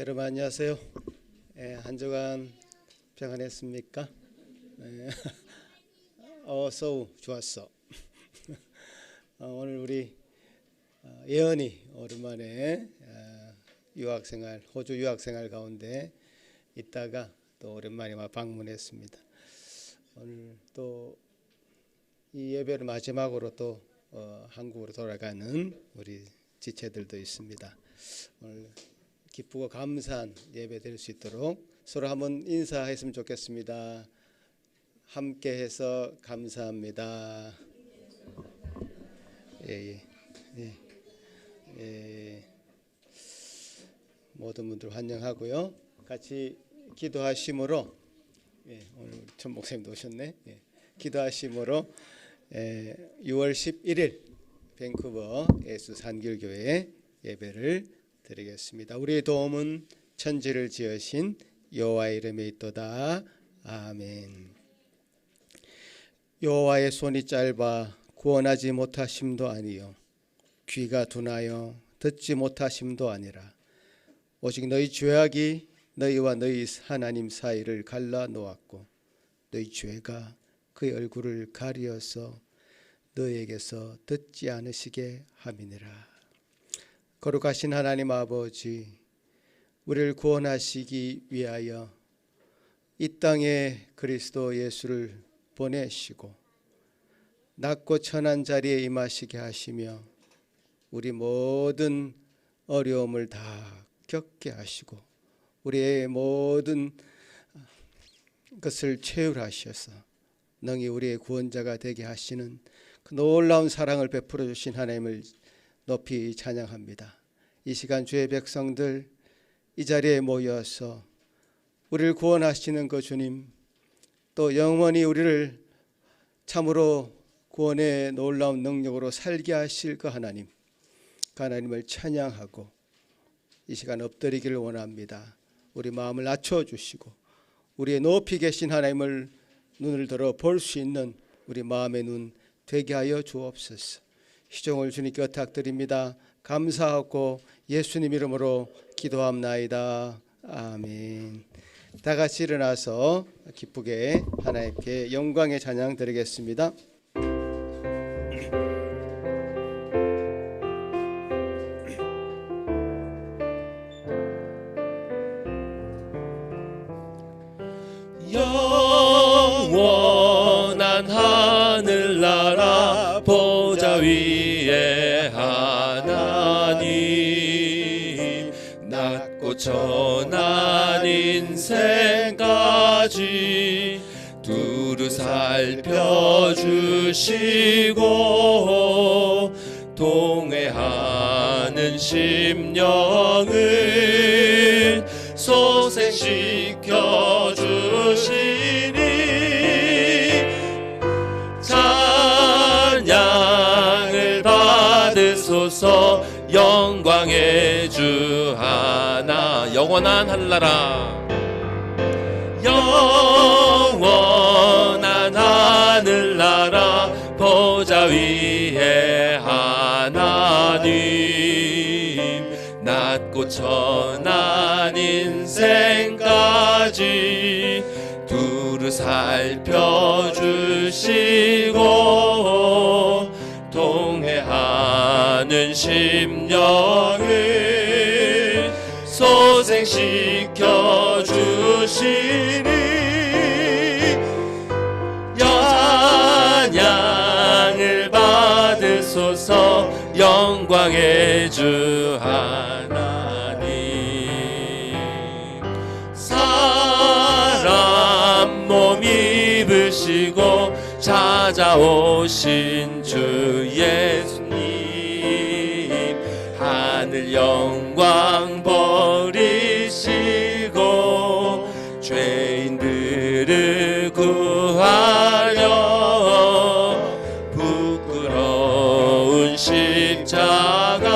여러분 안녕하세요. 한 주간 평안했습니까? 어서 좋았어. 오늘 우리 예언이 오랜만에 유학생활, 호주 유학생활 가운데 있다가 또 오랜만에 방문했습니다. 오늘 또 이 예배를 마지막으로 또 한국으로 돌아가는 우리 지체들도 있습니다. 오늘 기쁘고 감사한 예배 될 수 있도록 서로 한번 인사했으면 좋겠습니다. 함께해서 감사합니다. 모든 분들 환영하고요. 같이 기도하심으로 오늘 우리 천 목사님도 오셨네. 기도하심으로 6월 11일 밴쿠버 예수 산길교회 예배를 드리겠습니다. 우리의 도움은 천지를 지으신 여호와의 이름에 있도다. 아멘. 여호와의 손이 짧아 구원하지 못하심도 아니요 귀가 둔하여 듣지 못하심도 아니라 오직 너희 죄악이 너희와 너희 하나님 사이를 갈라 놓았고 너희 죄가 그의 얼굴을 가리어서 너희에게서 듣지 않으시게 함이니라. 거룩하신 하나님 아버지, 우리를 구원하시기 위하여 이 땅에 그리스도 예수를 보내시고 낮고 천한 자리에 임하시게 하시며 우리 모든 어려움을 다 겪게 하시고 우리의 모든 것을 채울하셔서 능히 우리의 구원자가 되게 하시는 그 놀라운 사랑을 베풀어 주신 하나님을 높이 찬양합니다. 이 시간 주의 백성들 이 자리에 모여서 우리를 구원하시는 그 주님, 또 영원히 우리를 참으로 구원의 놀라운 능력으로 살게 하실 그 하나님, 그 하나님을 찬양하고 이 시간 엎드리기를 원합니다. 우리 마음을 낮춰주시고 우리의 높이 계신 하나님을 눈을 들어 볼 수 있는 우리 마음의 눈 되게 하여 주옵소서. 희종을 주님께 부탁드립니다. 감사하고 예수님 이름으로 기도합나이다. 아멘. 다 같이 일어나서 기쁘게 하나님께 영광의 찬양 드리겠습니다. 영원한 하늘나라 보좌 위에 하나님 낮고 천한 인생까지 두루 살펴주시고 동해하는 심령을 소생시켜 주시니 찬양을 받으소서. 영광의 주 하나 영원한 하늘나라 영원한 하늘나라 보좌 위에 하나님 낮고 천한 인생까지 두루 살펴주시고 동해하는 심령을 소생시켜 주시니 찬양을 받으소서. 영광의 주 하나님 사람 몸 입으시고 찾아오신 주 예수님 하늘 영광 버리시고 죄인들을 구하려 부끄러운 십자가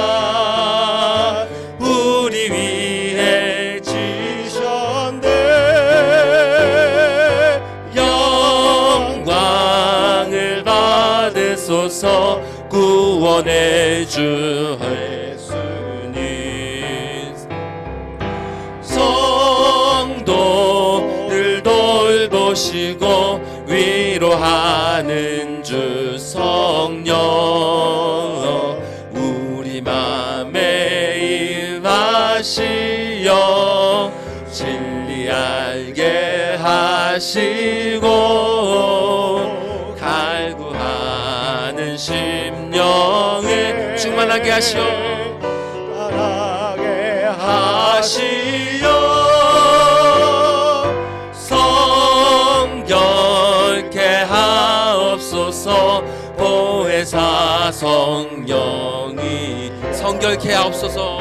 우리 위해 지셨네. 영광을 받으소서. 구원의 주 예수님 오시고 위로하는 주 성령 우리 맘에 임하시어 진리 알게 하시고 갈구하는 심령에 충만하게 하시어 성결케 하옵소서. 보혜사 성령이 성결케 하옵소서.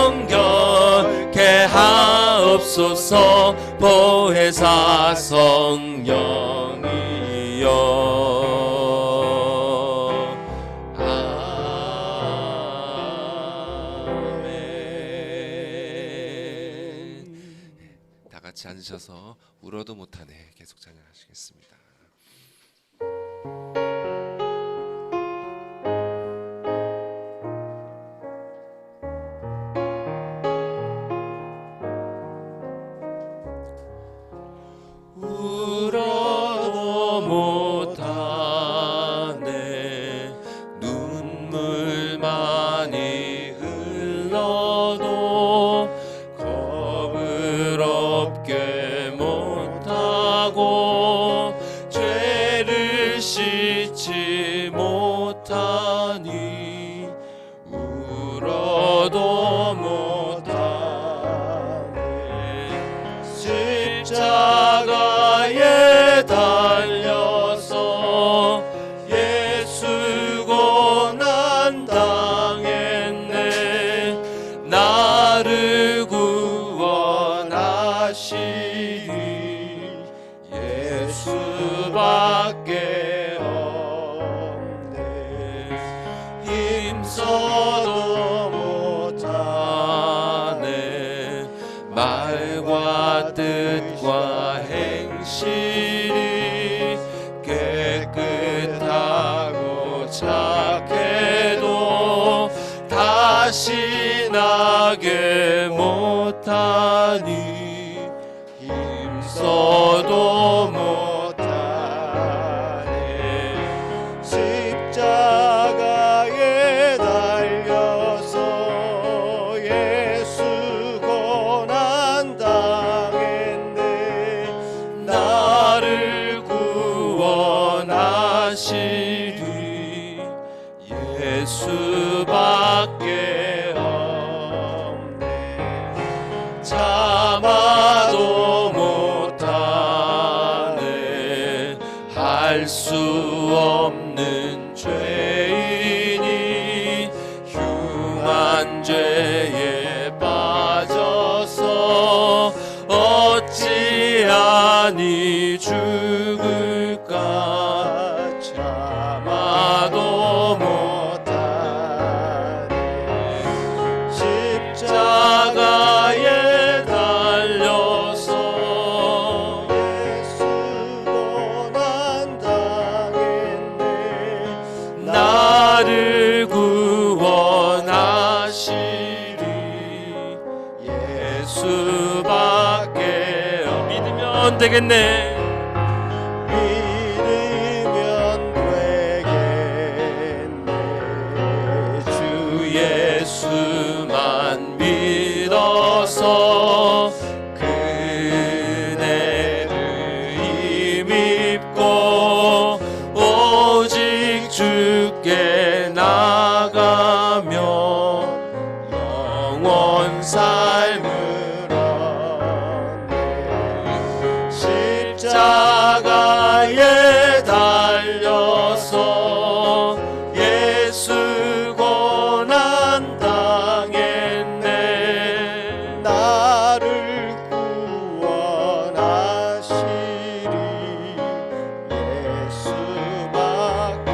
성결케 하옵소서. 보혜사 성령이여. 아멘. 다 같이 앉으셔서 울어도 못하네 계속 찬양하시겠습니다. 울어도 못하네 눈물 많이 흘러도 겁을 없게 못하고 죄를 씻지 못하니 울어도 못하네 십자가에 달려서 예수 고난 당했네 나를 구원하시니 예수밖에 없네 힘써도 못하네 말과 뜻과 행실이 깨끗하고 착해도 다시 나게 못하니 힘써도 못하네 십자가에 달려서 예수 고난 당했네 나를 구원하시니 예수밖에 없네 참아도 못하네 할 수 없는 죄인이 흉한 죄에 빠져서 어찌하니 죽을까 참아도 못하네 십자가에 달려서 예수 고난 당했네 나를 구원하시리 예수밖에 믿으면 되겠네 믿으면 되겠네 주 예수만 믿어서 그네를 힘입고 오직 주께 나가며 영원 삶을 얻네 십자가에 달려서 예수 고난 당했네 나를 구원하시리 예수밖에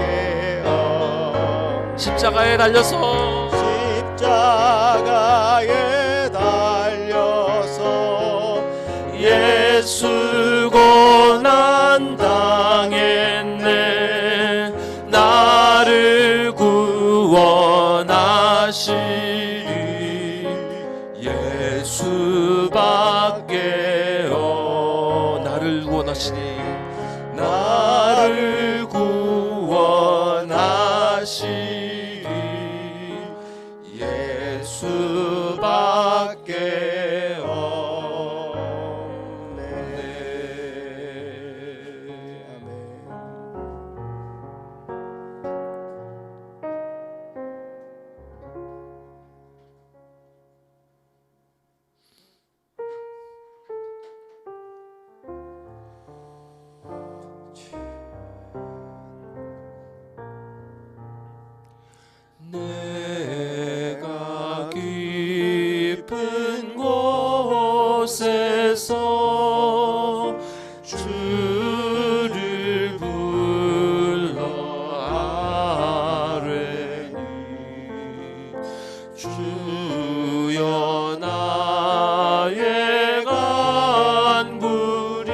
없네 십자가에 달려서 십자가에 달려서 예수 고난 당했네 나를 구원하시리 예수밖에 없네 구원하시니 나를 구원하시니 예수밖에 없네. 아멘. 내가 깊은 곳에서 주를 불러 아뢰니 주여 나의 간구를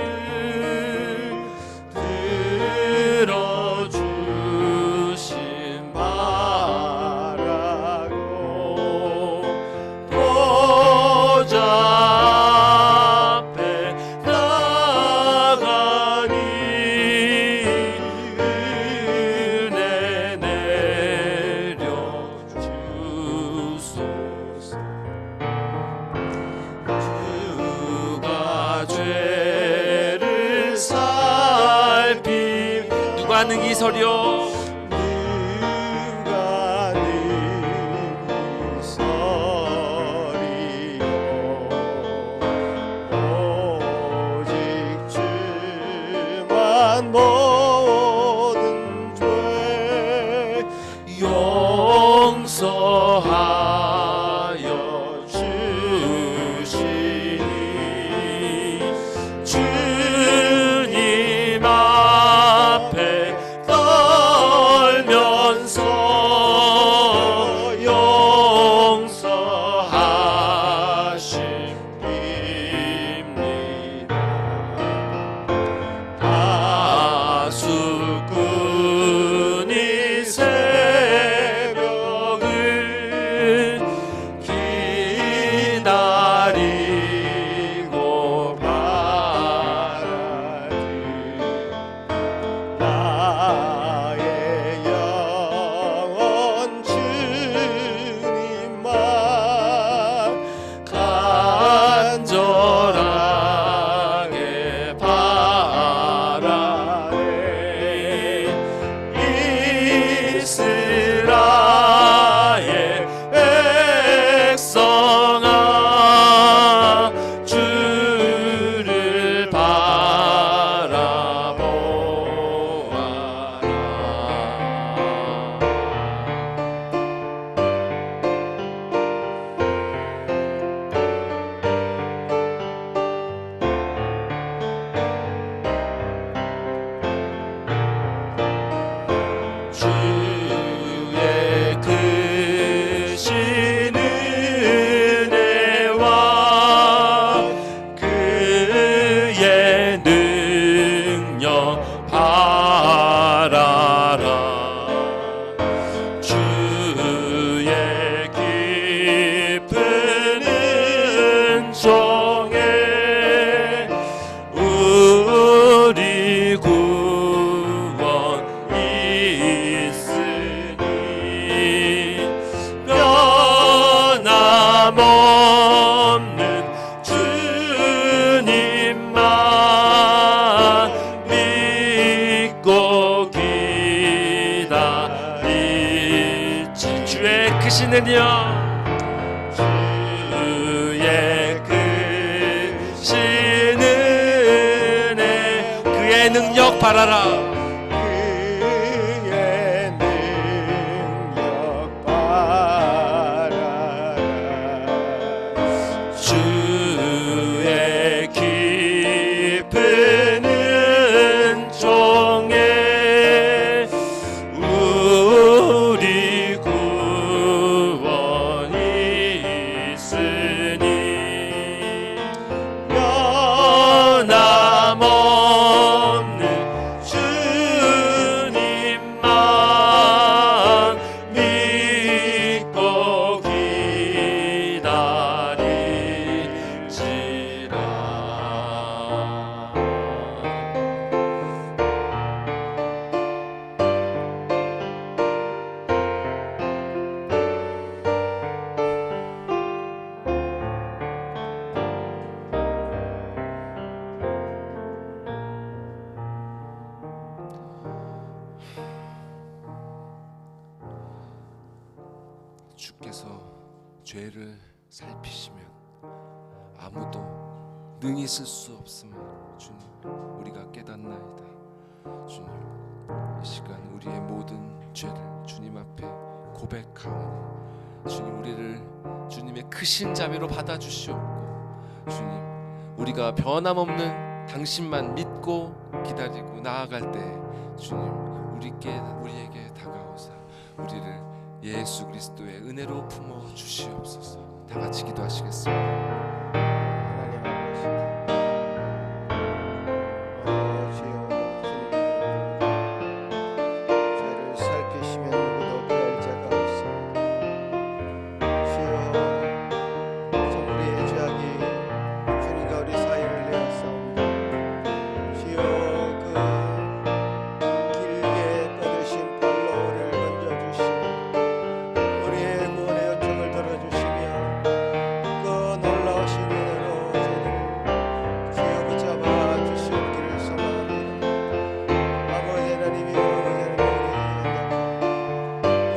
들어주신 바라고 보좌 앞에 나가니 은혜 내려주소서. 주가 죄를 살피 누가 능히 서려 누가 능히 서리요. 오직 주만 모든 죄 용서하여 주시니 주님 앞에 떨면서 용서하십니다. 다수꾼이 새벽을 기다리고 바라니 나의 영혼 주님만 간절하게 바라네. 이스라엘 백성아 주를 바라보아라. 주의 크신 은혜와 그의 능력 바라라. 주의 깊은 은총에 우리 구원 있으니 변함없는 주님만 믿고 기다리지. 주의 크신 은혜여 주의 크신 은혜 그의 능력 바라라. 그의 능력 바라라. 주의 깊은 은총에 우리 구원 있으니 변함없는 주 주께서 죄를 살피시면 아무도 능히 쓸 수 없음을 주님 우리가 깨닫나이다. 주님 이 시간 우리의 모든 죄를 주님 앞에 고백하오니 주님 우리를 주님의 크신 자비로 받아주시옵고 주님 우리가 변함없는 당신만 믿고 기다리고 나아갈 때 주님 우리에게 다가오사 우리를 예수 그리스도의 은혜로 품어 주시옵소서. 다 같이 기도하시겠습니다. 하나님 아버지, 주여 죄를 살피시면 누구도 피할 자가 없습니다. 주여 참 우리의 죄악이 주님과 우리 사이를 내었사옵니다. 주여 그 길게 뻗으신 팔로 우리를 건져주시고 우리의 구원의 요청을 들어주시며 그 놀라우신 은혜로 저희를 주여 붙잡아 주시옵기를 소망합니다. 아버지 하나님이여 아버지 하나님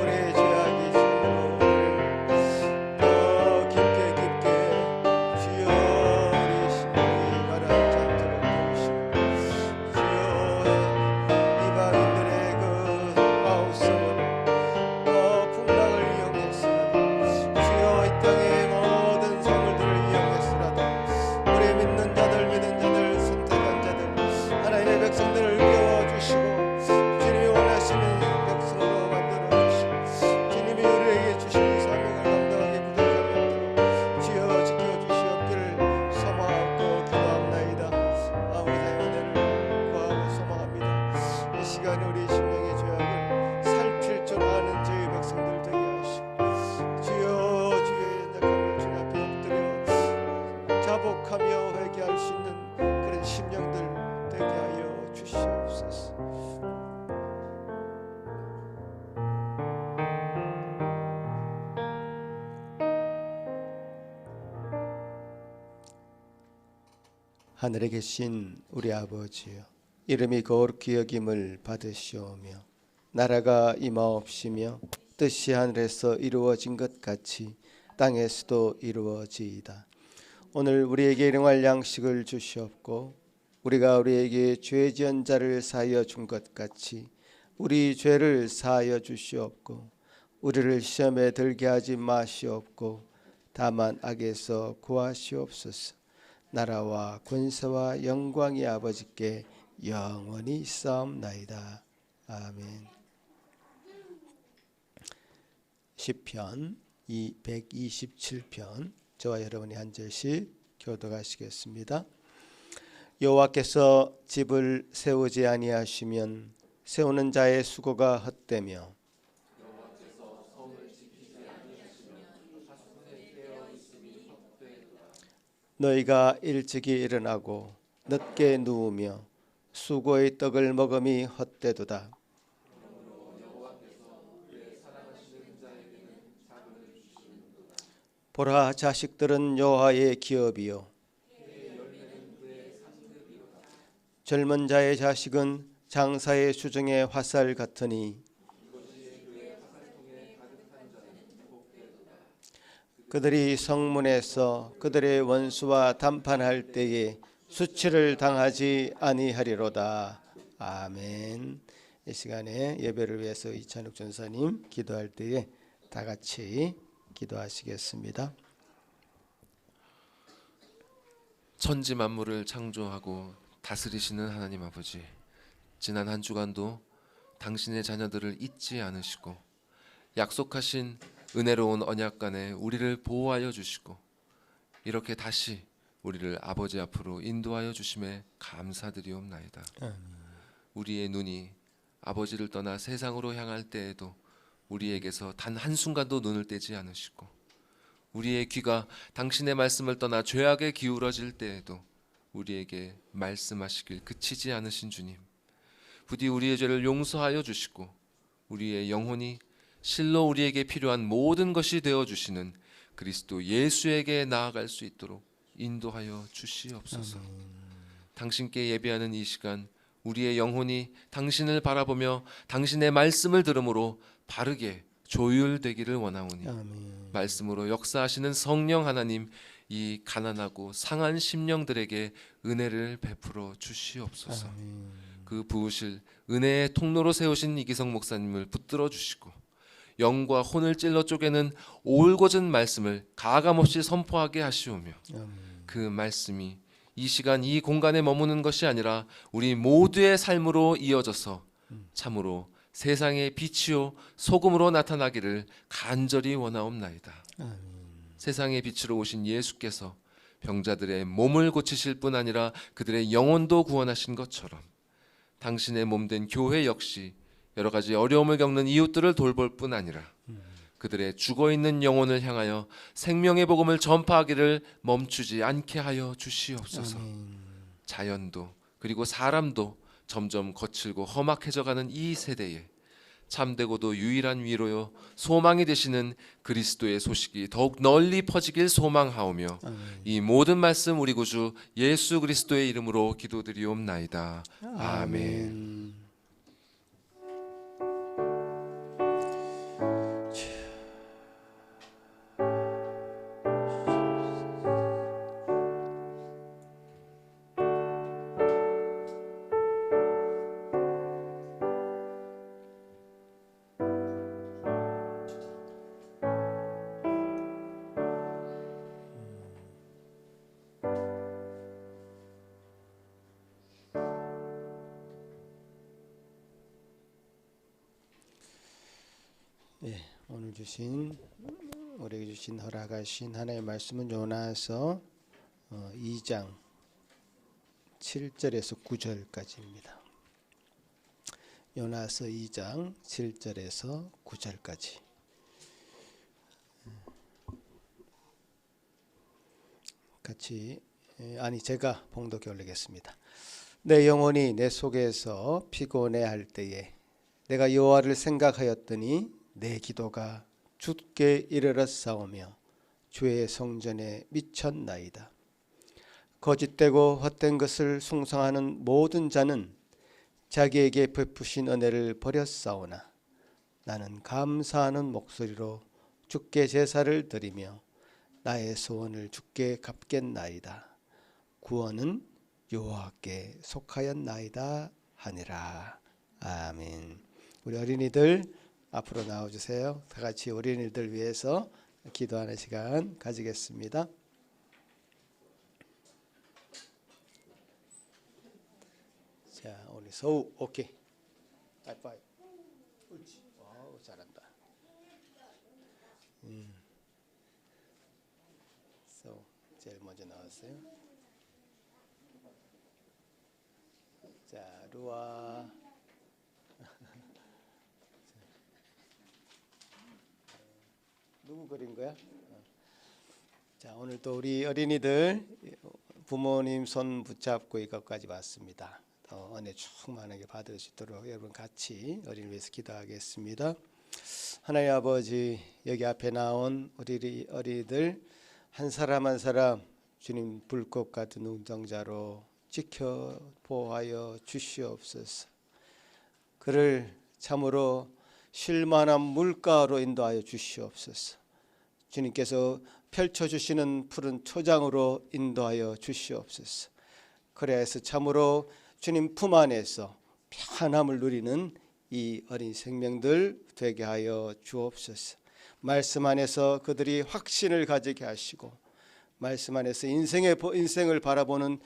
우리의 죄악이 참으로 우리를 더 깊게 주여 우리 심령이 가라앉도록 도우시고 주여 이방인들의 그 마음속으로 풍랑을 이용했으나 주여 이 땅의 모든 성물들을 이용했으나도 우리 믿는 자들 선택한 자들 하나님의 백성들을 깨워주시고 주님이 원하시는 백성으로 만들어주시고 주님이 우리에게 주신 사명을 감당하기 부족함이 없도록 주여 지켜주시옵기를 소망하고 기도합나이다. 아버지의 은혜를 구하고 소망합니다. 이 시간 우리 심령의 죄악을 살필 줄 아는 저희 백성들 되게 하시고 주여 주의 연약함을 주님 앞에 엎드려 자복하며 회개할 수 있는 그런 심령들 되게 하여 주시옵소서. 하늘에 계신 우리 아버지여, 이름이 거룩히 여김을 받으시오며 나라가 임하옵시며 뜻이 하늘에서 이루어진 것 같이 땅에서도 이루어지이다. 오늘 우리에게 일용할 양식을 주시옵고 우리가 우리에게 죄 지은 자를 사하여 준 것 같이 우리 죄를 사하여 주시옵고 우리를 시험에 들게 하지 마시옵고 다만 악에서 구하시옵소서. 나라와 권세와 영광이 아버지께 영원히 있사옵나이다. 아멘. 시편 127편 저와 여러분이 한 절씩 교독하시겠습니다. 여호와께서 집을 세우지 아니하시면 세우는 자의 수고가 헛되며 너희가 일찍이 일어나고 늦게 누우며 수고의 떡을 먹음이 헛되도다. 보라, 자식들은 여호와의 기업이요 젊은 자의 자식은 장사의 수정의 화살 같으니 그들이 성문에서 그들의 원수와 담판할 때에 수치를 당하지 아니하리로다. 아멘. 이 시간에 예배를 위해서 이찬욱 전사님 기도할 때에 다 같이 기도하시겠습니다. 천지 만물을 창조하고 다스리시는 하나님 아버지, 지난 한 주간도 당신의 자녀들을 잊지 않으시고 약속하신 은혜로운 언약간에 우리를 보호하여 주시고 이렇게 다시 우리를 아버지 앞으로 인도하여 주심에 감사드리옵나이다. 우리의 눈이 아버지를 떠나 세상으로 향할 때에도 우리에게서 단 한순간도 눈을 떼지 않으시고 우리의 귀가 당신의 말씀을 떠나 죄악에 기울어질 때에도 우리에게 말씀하시길 그치지 않으신 주님, 부디 우리의 죄를 용서하여 주시고 우리의 영혼이 실로 우리에게 필요한 모든 것이 되어주시는 그리스도 예수에게 나아갈 수 있도록 인도하여 주시옵소서. 당신께 예배하는 이 시간 우리의 영혼이 당신을 바라보며 당신의 말씀을 들음으로 바르게 조율되기를 원하오니 아멘. 말씀으로 역사하시는 성령 하나님, 이 가난하고 상한 심령들에게 은혜를 베풀어 주시옵소서. 아멘. 그 부으실 은혜의 통로로 세우신 이기성 목사님을 붙들어 주시고 영과 혼을 찔러 쪼개는 올곧은 말씀을 가감없이 선포하게 하시오며 아멘. 그 말씀이 이 시간 이 공간에 머무는 것이 아니라 우리 모두의 삶으로 이어져서 참으로 세상의 빛이요 소금으로 나타나기를 간절히 원하옵나이다. 아멘. 세상의 빛으로 오신 예수께서 병자들의 몸을 고치실 뿐 아니라 그들의 영혼도 구원하신 것처럼 당신의 몸된 교회 역시 여러 가지 어려움을 겪는 이웃들을 돌볼 뿐 아니라 그들의 죽어있는 영혼을 향하여 생명의 복음을 전파하기를 멈추지 않게 하여 주시옵소서. 아멘. 자연도 그리고 사람도 점점 거칠고 험악해져가는 이 세대에 참되고도 유일한 위로요 소망이 되시는 그리스도의 소식이 더욱 널리 퍼지길 소망하오며 아멘. 이 모든 말씀 우리 구주 예수 그리스도의 이름으로 기도드리옵나이다. 아멘. 오늘 우리에게 주신 허락하신 하나님의 말씀은 요나서 2장 7절에서 9절까지입니다. 요나서 2장 7절에서 9절까지. 같이 제가 봉독해 올리겠습니다. 내 영혼이 내 속에서 피곤해할 때에 내가 여호와를 생각하였더니 내 기도가 주께 이르렀사오며 주의 성전에 미쳤나이다. 거짓되고 헛된 것을 숭상하는 모든 자는 자기에게 베푸신 은혜를 버렸사오나 나는 감사하는 목소리로 주께 제사를 드리며 나의 소원을 주께 갚겠나이다. 구원은 여호와께 속하였나이다 하니라. 아멘. 우리 어린이들 앞으로 나와주세요. 다 같이 어린이들 위해서 기도하는 시간 가지겠습니다. 자, 우리 서우 오케이. 하이파이브. 옳지. 와우, 잘한다. 서우 제일 먼저 나왔어요. 자, 루아. 누구 그린 거야? 자, 오늘 또 우리 어린이들 부모님 손 붙잡고 이것까지 봤습니다. 더 은혜 충만하게 받을 수 있도록 여러분 같이 어린이 위해서 기도하겠습니다. 하나님 아버지, 여기 앞에 나온 우리 어린이들 한 사람 한 사람 주님 불꽃 같은 눈동자로 지켜 보호하여 주시옵소서. 그를 참으로 쉴만한 물가로 인도하여 주시옵소서. 주님께서 펼쳐주시는 푸른 초장으로 인도하여 주시옵소서. 그래야 해서 참으로 주님 품 안에서 편함을 누리는 이 어린 생명들 되게 하여 주옵소서. 말씀 안에서 그들이 확신을 가지게 하시고 말씀 안에서 인생을 바라보는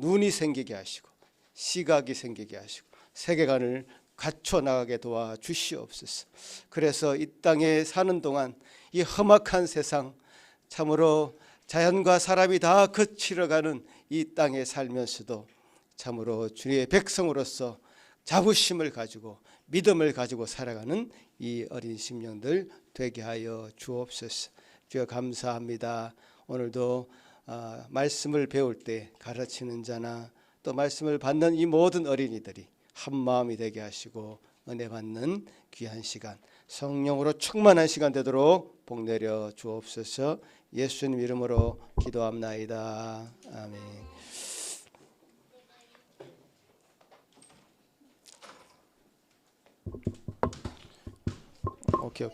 눈이 생기게 하시고 시각이 생기게 하시고 세계관을 갖춰 나가게 도와 주시옵소서. 그래서 이 땅에 사는 동안 이 험악한 세상, 참으로 자연과 사람이 다 거칠어가는 이 땅에 살면서도 참으로 주의 백성으로서 자부심을 가지고 믿음을 가지고 살아가는 이 어린 심령들 되게 하여 주옵소서. 주여 감사합니다. 오늘도 말씀을 배울 때 가르치는 자나 또 말씀을 받는 이 모든 어린이들이 한 마음이 되게 하시고 은혜 받는 귀한 시간, 성령으로 충만한 시간 되도록 복 내려 주옵소서. 예수님 이름으로 기도합나이다. 아멘. 오케이.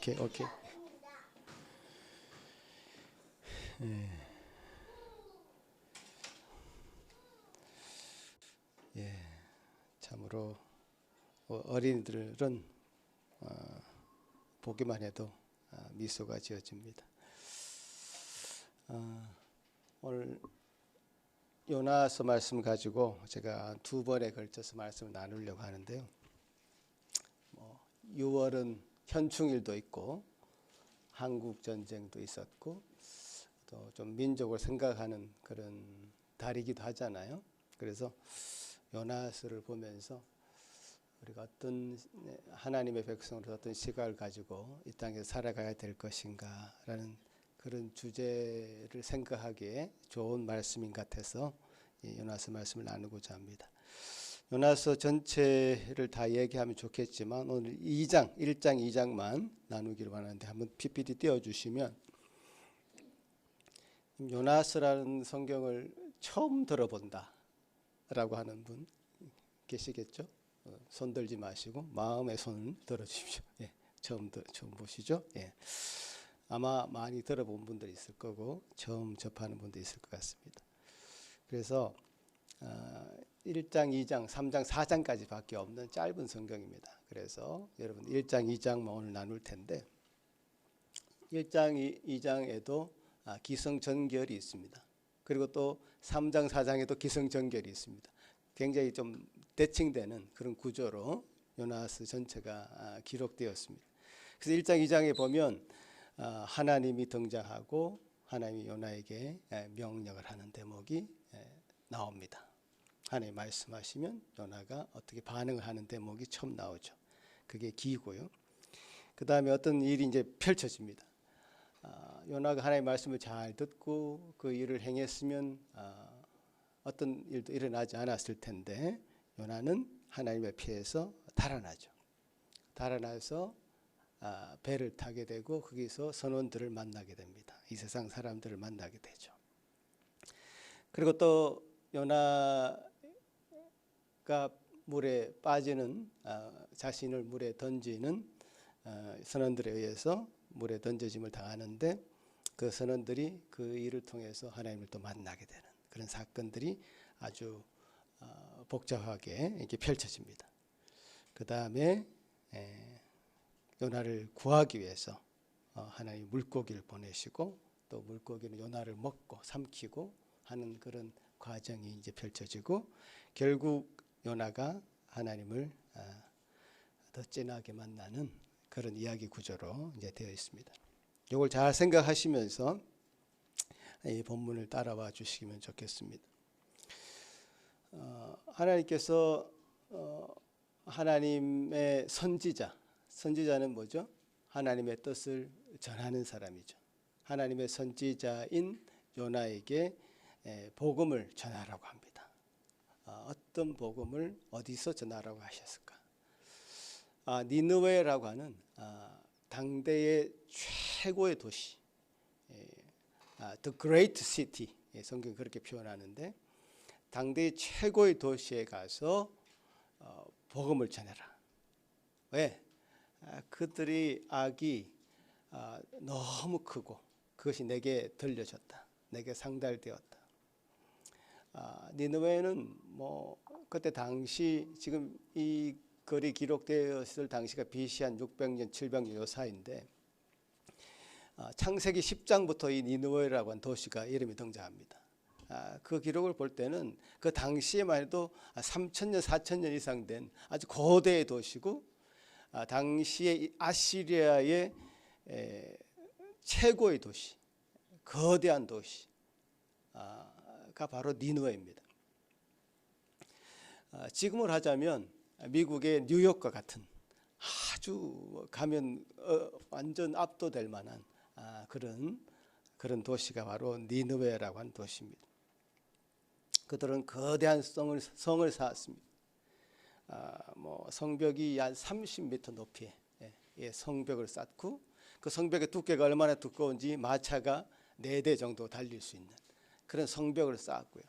예, 참으로 어린이들은 보기만 해도 미소가 지어집니다. 오늘 요나서 말씀 가지고 제가 두 번에 걸쳐서 말씀을 나누려고 하는데요. 6월은 현충일도 있고 한국 전쟁도 있었고 또 좀 민족을 생각하는 그런 달이기도 하잖아요. 그래서 요나서를 보면서 우리가 어떤 하나님의 백성으로 어떤 시각을 가지고 이 땅에서 살아가야 될 것인가라는 그런 주제를 생각하기에 좋은 말씀인 것 같아서 이 요나서 말씀을 나누고자 합니다. 요나서 전체를 다 얘기하면 좋겠지만 오늘 1장 2장만 나누기로 하는데 한번 PPT 띄워주시면, 요나서라는 성경을 처음 들어본다 라고 하는 분 계시겠죠? 손 들지 마시고 마음의 손을 들어주십시오. 예, 처음 보시죠? 예. 아마 많이 들어본 분들이 있을 거고 처음 접하는 분도 있을 것 같습니다. 그래서 1장, 2장, 3장, 4장까지 밖에 없는 짧은 성경입니다. 그래서 여러분 1장, 2장만 오늘 나눌 텐데 1장, 2장에도 기승전결이 있습니다. 그리고 또 3장, 4장에도 기승전결이 있습니다. 굉장히 좀 대칭되는 그런 구조로 요나서 전체가 기록되었습니다. 그래서 1장, 2장에 보면 하나님이 등장하고 하나님이 요나에게 명령을 하는 대목이 나옵니다. 하나님 말씀하시면 요나가 어떻게 반응을 하는 대목이 처음 나오죠. 그게 기고요. 그 다음에 어떤 일이 이제 펼쳐집니다. 요나가 하나님의 말씀을 잘 듣고 그 일을 행했으면 어떤 일도 일어나지 않았을 텐데 요나는 하나님의 피해서 달아나죠. 달아나서 배를 타게 되고 거기서 선원들을 만나게 됩니다. 이 세상 사람들을 만나게 되죠. 그리고 또 요나가 물에 빠지는 자신을 물에 던지는 선원들에 의해서 물에 던져짐을 당하는데 그 선원들이 그 일을 통해서 하나님을 또 만나게 되는 그런 사건들이 아주 복잡하게 이렇게 펼쳐집니다. 그 다음에 요나를 구하기 위해서 하나님 물고기를 보내시고 또 물고기는 요나를 먹고 삼키고 하는 그런 과정이 이제 펼쳐지고 결국 요나가 하나님을 더 진하게 만나는 그런 이야기 구조로 이제 되어 있습니다. 이걸 잘 생각하시면서 이 본문을 따라와 주시면 좋겠습니다. 하나님께서 하나님의 선지자는 뭐죠? 하나님의 뜻을 전하는 사람이죠. 하나님의 선지자인 요나에게 복음을 전하라고 합니다. 어떤 복음을 어디서 전하라고 하셨을까? 니느웨라고 하는 당대의 최고의 도시, The Great City, 성경이 그렇게 표현하는데 당대의 최고의 도시에 가서 복음을 전해라. 왜? 그들의 악이 너무 크고 그것이 내게 들려졌다. 내게 상달되었다. 니느웨는 뭐 그때 당시 지금 이 글이 기록되었을 당시가 BC 한 600년, 700년 요 사이인데 창세기 10장부터 이 니느웨라고 하는 도시가 이름이 등장합니다. 그 기록을 볼 때는 그 당시에만 해도 3,000년, 4,000년 이상 된 아주 거대의 도시고 당시에 아시리아의 최고의 도시, 거대한 도시가 바로 니느웨입니다. 지금을 하자면 미국의 뉴욕과 같은 아주 가면 완전 압도될 만한 그런 도시가 바로 니느웨라고 하는 도시입니다. 그들은 거대한 성을 쌓았습니다. 뭐 성벽이 한 30m 높이의 성벽을 쌓고 그 성벽의 두께가 얼마나 두꺼운지 마차가 4대 정도 달릴 수 있는 그런 성벽을 쌓았고요.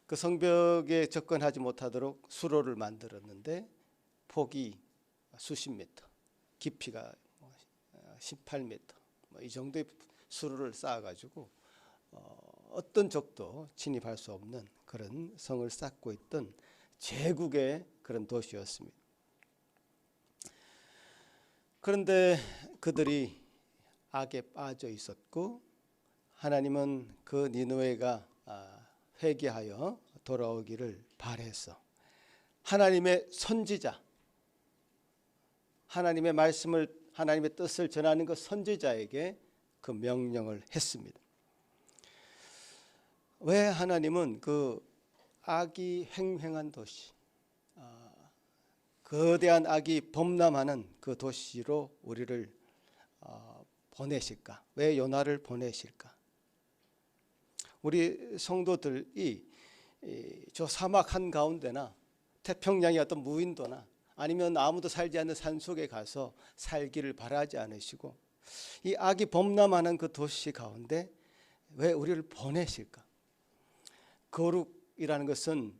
그 성벽에 접근하지 못하도록 수로를 만들었는데 폭이 수십 미터, 깊이가 18m 이 정도의 수로를 쌓아가지고 어떤 적도 진입할 수 없는 그런 성을 쌓고 있던 제국의 그런 도시였습니다. 그런데 그들이 악에 빠져 있었고 하나님은 그 니느웨가 회개하여 돌아오기를 바라서 하나님의 선지자, 하나님의 말씀을, 하나님의 뜻을 전하는 그 선지자에게 그 명령을 했습니다. 왜 하나님은 그 악이 횡행한 도시, 거대한 악이 범람하는 그 도시로 우리를 보내실까? 왜 요나를 보내실까? 우리 성도들이 저 사막 한가운데나 태평양의 어떤 무인도나 아니면 아무도 살지 않는 산속에 가서 살기를 바라지 않으시고 이 악이 범람하는 그 도시 가운데 왜 우리를 보내실까? 거룩이라는 것은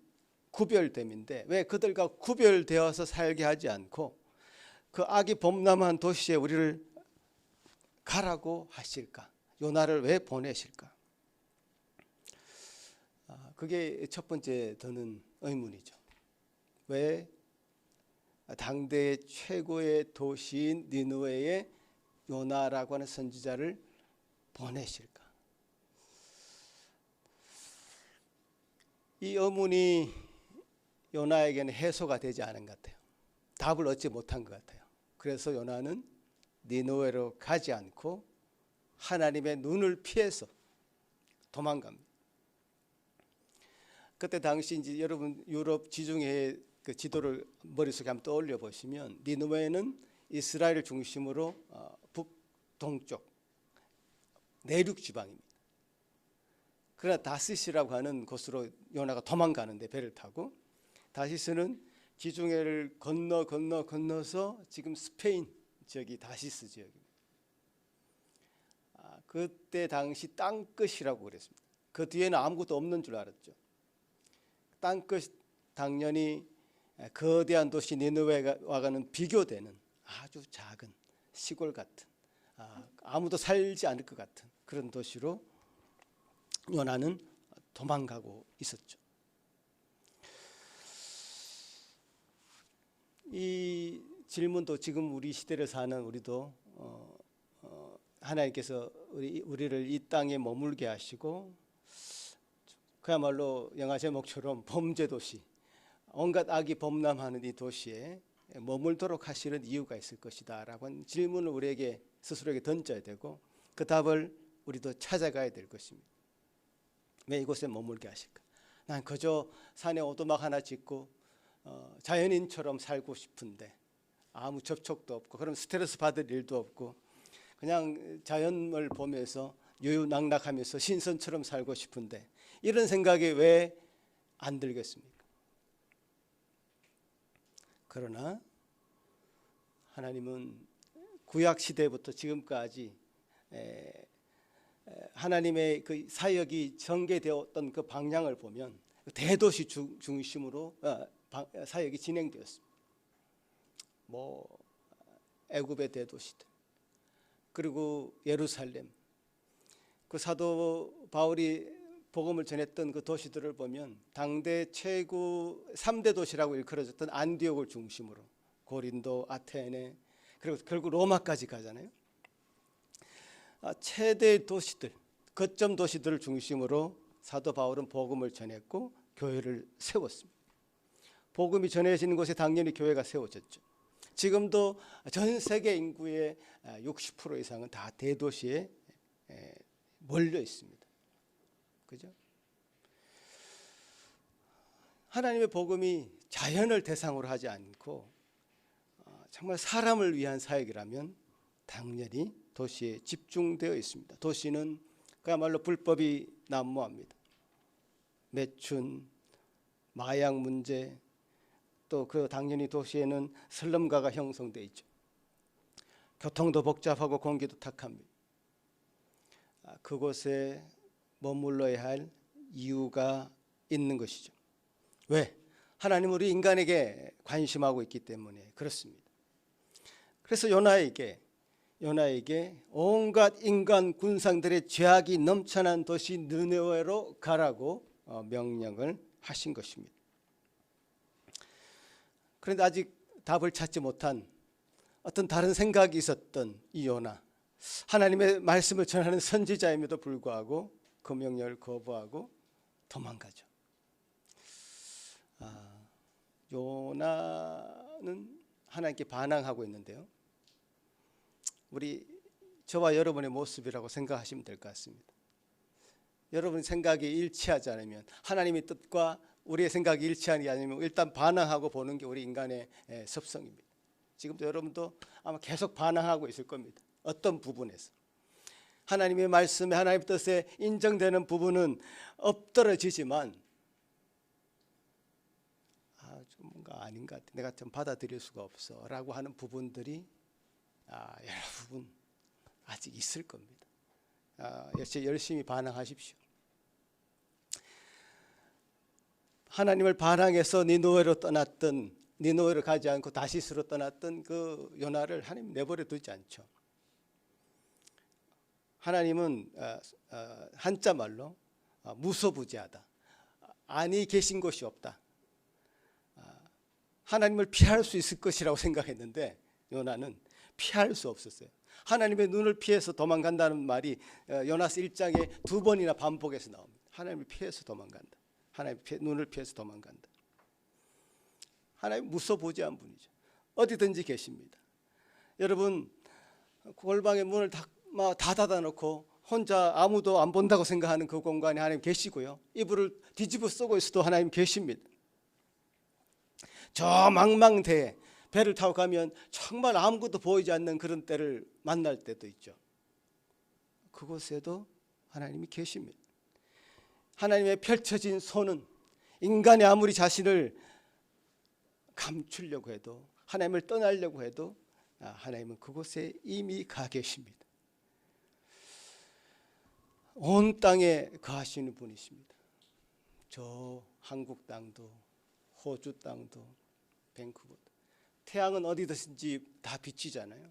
구별됨인데 왜 그들과 구별되어서 살게 하지 않고 그 악이 범람한 도시에 우리를 가라고 하실까? 요나를 왜 보내실까? 그게 첫 번째 드는 의문이죠. 왜 당대 최고의 도시인 니느웨에 요나라고 하는 선지자를 보내실까? 이 의문이 요나에게는 해소가 되지 않은 것 같아요. 답을 얻지 못한 것 같아요. 그래서 요나는 니느웨로 가지 않고 하나님의 눈을 피해서 도망갑니다. 그때 당시 이제 여러분 유럽 지중해 그 지도를 머릿속에 한번 떠올려 보시면 니느웨는 이스라엘을 중심으로 북동쪽 내륙 지방입니다. 그러나 다시스라고 하는 곳으로 요나가 도망가는데 배를 타고 다시스는 지중해를 건너서 지금 스페인 지역이 다시스 지역입니다. 그때 당시 땅끝이라고 그랬습니다. 그 뒤에는 아무것도 없는 줄 알았죠. 땅끝 당연히 거대한 도시 니느웨와는 비교되는 아주 작은 시골 같은 아무도 살지 않을 것 같은 그런 도시로 요나는 도망가고 있었죠. 이 질문도 지금 우리 시대를 사는 우리도 하나님께서 우리를 이 땅에 머물게 하시고 그야말로 영화 제목처럼 범죄 도시, 온갖 악이 범람하는 이 도시에 머물도록 하시는 이유가 있을 것이다 라고 하는 질문을 우리에게 스스로에게 던져야 되고 그 답을 우리도 찾아가야 될 것입니다. 왜 이곳에 머물게 하실까? 난 그저 산에 오두막 하나 짓고 자연인처럼 살고 싶은데 아무 접촉도 없고 그럼 스트레스 받을 일도 없고 그냥 자연을 보면서 유유낙낙하면서 신선처럼 살고 싶은데 이런 생각이 왜 안 들겠습니까? 그러나 하나님은 구약 시대부터 지금까지 하나님의 그 사역이 전개되었던 그 방향을 보면 대도시 중심으로 사역이 진행되었습니다. 애굽의 대도시들 그리고 예루살렘 그 사도 바울이 복음을 전했던 그 도시들을 보면 당대 최고 3대 도시라고 일컬어졌던 안디옥을 중심으로 고린도, 아테네 그리고 결국 로마까지 가잖아요. 최대 도시들, 거점 도시들을 중심으로 사도 바울은 복음을 전했고 교회를 세웠습니다. 복음이 전해지는 곳에 당연히 교회가 세워졌죠. 지금도 전 세계 인구의 60% 이상은 다 대도시에 몰려 있습니다. 그죠? 하나님의 복음이 자연을 대상으로 하지 않고 정말 사람을 위한 사역이라면 당연히 도시에 집중되어 있습니다. 도시는 그야말로 불법이 난무합니다. 매춘, 마약 문제, 또 그 당연히 도시에는 슬럼가가 형성되어 있죠. 교통도 복잡하고 공기도 탁합니다. 그곳에 머물러야 할 이유가 있는 것이죠. 왜? 하나님은 우리 인간에게 관심하고 있기 때문에 그렇습니다. 그래서 요나에게 요나에게 온갖 인간 군상들의 죄악이 넘쳐난 도시 느네웨로 가라고 명령을 하신 것입니다. 그런데 아직 답을 찾지 못한 어떤 다른 생각이 있었던 이 요나, 하나님의 말씀을 전하는 선지자임에도 불구하고 그 명령을 거부하고 도망가죠. 요나는 하나님께 반항하고 있는데요, 우리 저와 여러분의 모습이라고 생각하시면 될 것 같습니다. 여러분 생각이 일치하지 않으면, 하나님의 뜻과 우리의 생각이 일치하지 않으면 일단 반항하고 보는 게 우리 인간의 습성입니다. 지금도 여러분도 아마 계속 반항하고 있을 겁니다. 어떤 부분에서 하나님의 말씀에, 하나님의 뜻에 인정되는 부분은 엎드러지지만 좀 뭔가 아닌 것 같아, 내가 좀 받아들일 수가 없어 라고 하는 부분들이 여러분 아직 있을 겁니다. 열심히 반항하십시오. 하나님을 반항해서 니느웨로 가지 않고 다시스로 떠났던 그 요나를 하나님 내버려 두지 않죠. 하나님은 한자말로 무소부지하다, 아니 계신 곳이 없다, 하나님을 피할 수 있을 것이라고 생각했는데 요나는 피할 수 없었어요. 하나님의 눈을 피해서 도망간다는 말이 요나서 1장에 2번이나 반복해서 나옵니다. 하나님을 피해서 도망간다, 하나님의 눈을 피해서 도망간다. 하나님 무소부지한 분이죠. 어디든지 계십니다. 여러분 골방의 문을 다 닫아놓고 혼자 아무도 안 본다고 생각하는 그 공간에 하나님 계시고요, 이불을 뒤집어 쓰고 있어도 하나님 계십니다. 저 망망대해 배를 타고 가면 정말 아무것도 보이지 않는 그런 때를 만날 때도 있죠. 그곳에도 하나님이 계십니다. 하나님의 펼쳐진 손은 인간이 아무리 자신을 감추려고 해도, 하나님을 떠나려고 해도 하나님은 그곳에 이미 가 계십니다. 온 땅에 거하시는 분이십니다. 저 한국 땅도, 호주 땅도, 밴쿠버도, 태양은 어디든지 다 비치잖아요.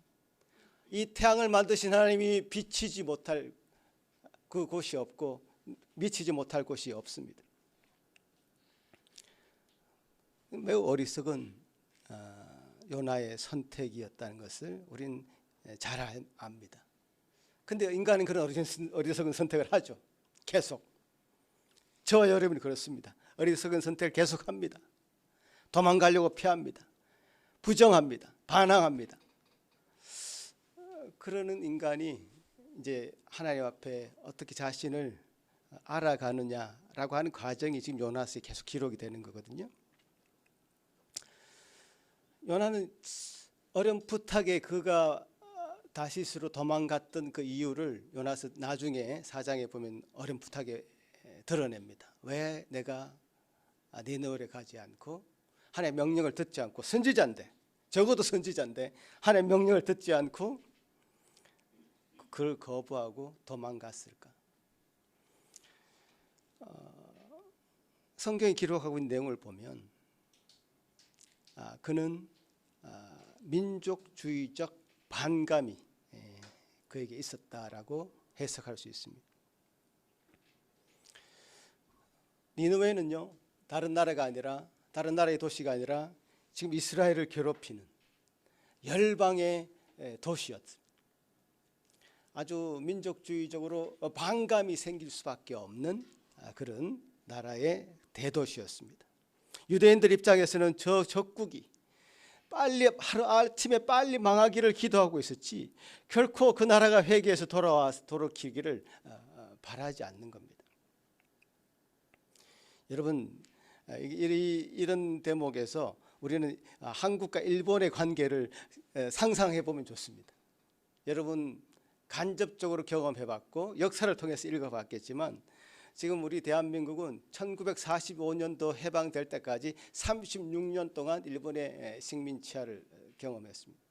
이 태양을 만드신 하나님이 비치지 못할 그 곳이 없고 미치지 못할 곳이 없습니다. 매우 어리석은 요나의 선택이었다는 것을 우리는 잘 압니다. 근데 인간은 그런 어리석은 선택을 하죠. 계속. 저와 여러분이 그렇습니다. 어리석은 선택을 계속합니다. 도망가려고 피합니다. 부정합니다. 반항합니다. 그러는 인간이 이제 하나님 앞에 어떻게 자신을 알아가느냐라고 하는 과정이 지금 요나서에 계속 기록이 되는 거거든요. 요나는 어렴풋하게 그가 다시스로 도망갔던 그 이유를 요나서 나중에 4장에 보면 어렴풋하게 드러냅니다. 왜 내가 니느웨에 가지 않고, 하나님의 명령을 듣지 않고, 선지자인데, 적어도 선지자인데 하나님의 명령을 듣지 않고 그걸 거부하고 도망갔을까? 성경이 기록하고 있는 내용을 보면 그는 민족주의적 반감이 그에게 있었다라고 해석할 수 있습니다. 니느웨는요, 다른 나라가 아니라, 다른 나라의 도시가 아니라 지금 이스라엘을 괴롭히는 열방의 도시였습니다. 아주 민족주의적으로 반감이 생길 수밖에 없는 그런 나라의 대도시였습니다. 유대인들 입장에서는 저 적국이 빨리 하루 아침에 빨리 망하기를 기도하고 있었지 결코 그 나라가 회개해서 돌이키기를 바라지 않는 겁니다. 여러분, 이런 대목에서 우리는 한국과 일본의 관계를 상상해 보면 좋습니다. 여러분 간접적으로 경험해봤고 역사를 통해서 읽어봤겠지만 지금 우리 대한민국은 1945년도 해방될 때까지 36년 동안 일본의 식민 치하를 경험했습니다.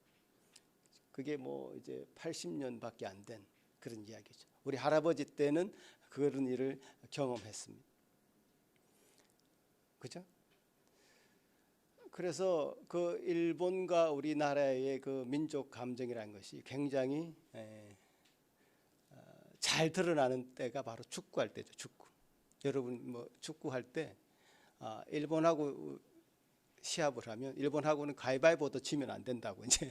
그게 뭐 이제 80년밖에 안 된 그런 이야기죠. 우리 할아버지 때는 그런 일을 경험했습니다. 그죠? 그래서 그 일본과 우리나라의 그 민족 감정이라는 것이 굉장히 잘 드러나는 때가 바로 축구할 때죠. 축구. 여러분 뭐 축구할 때 일본하고 시합을 하면 일본하고는 가위바위보도 지면 안 된다고 이제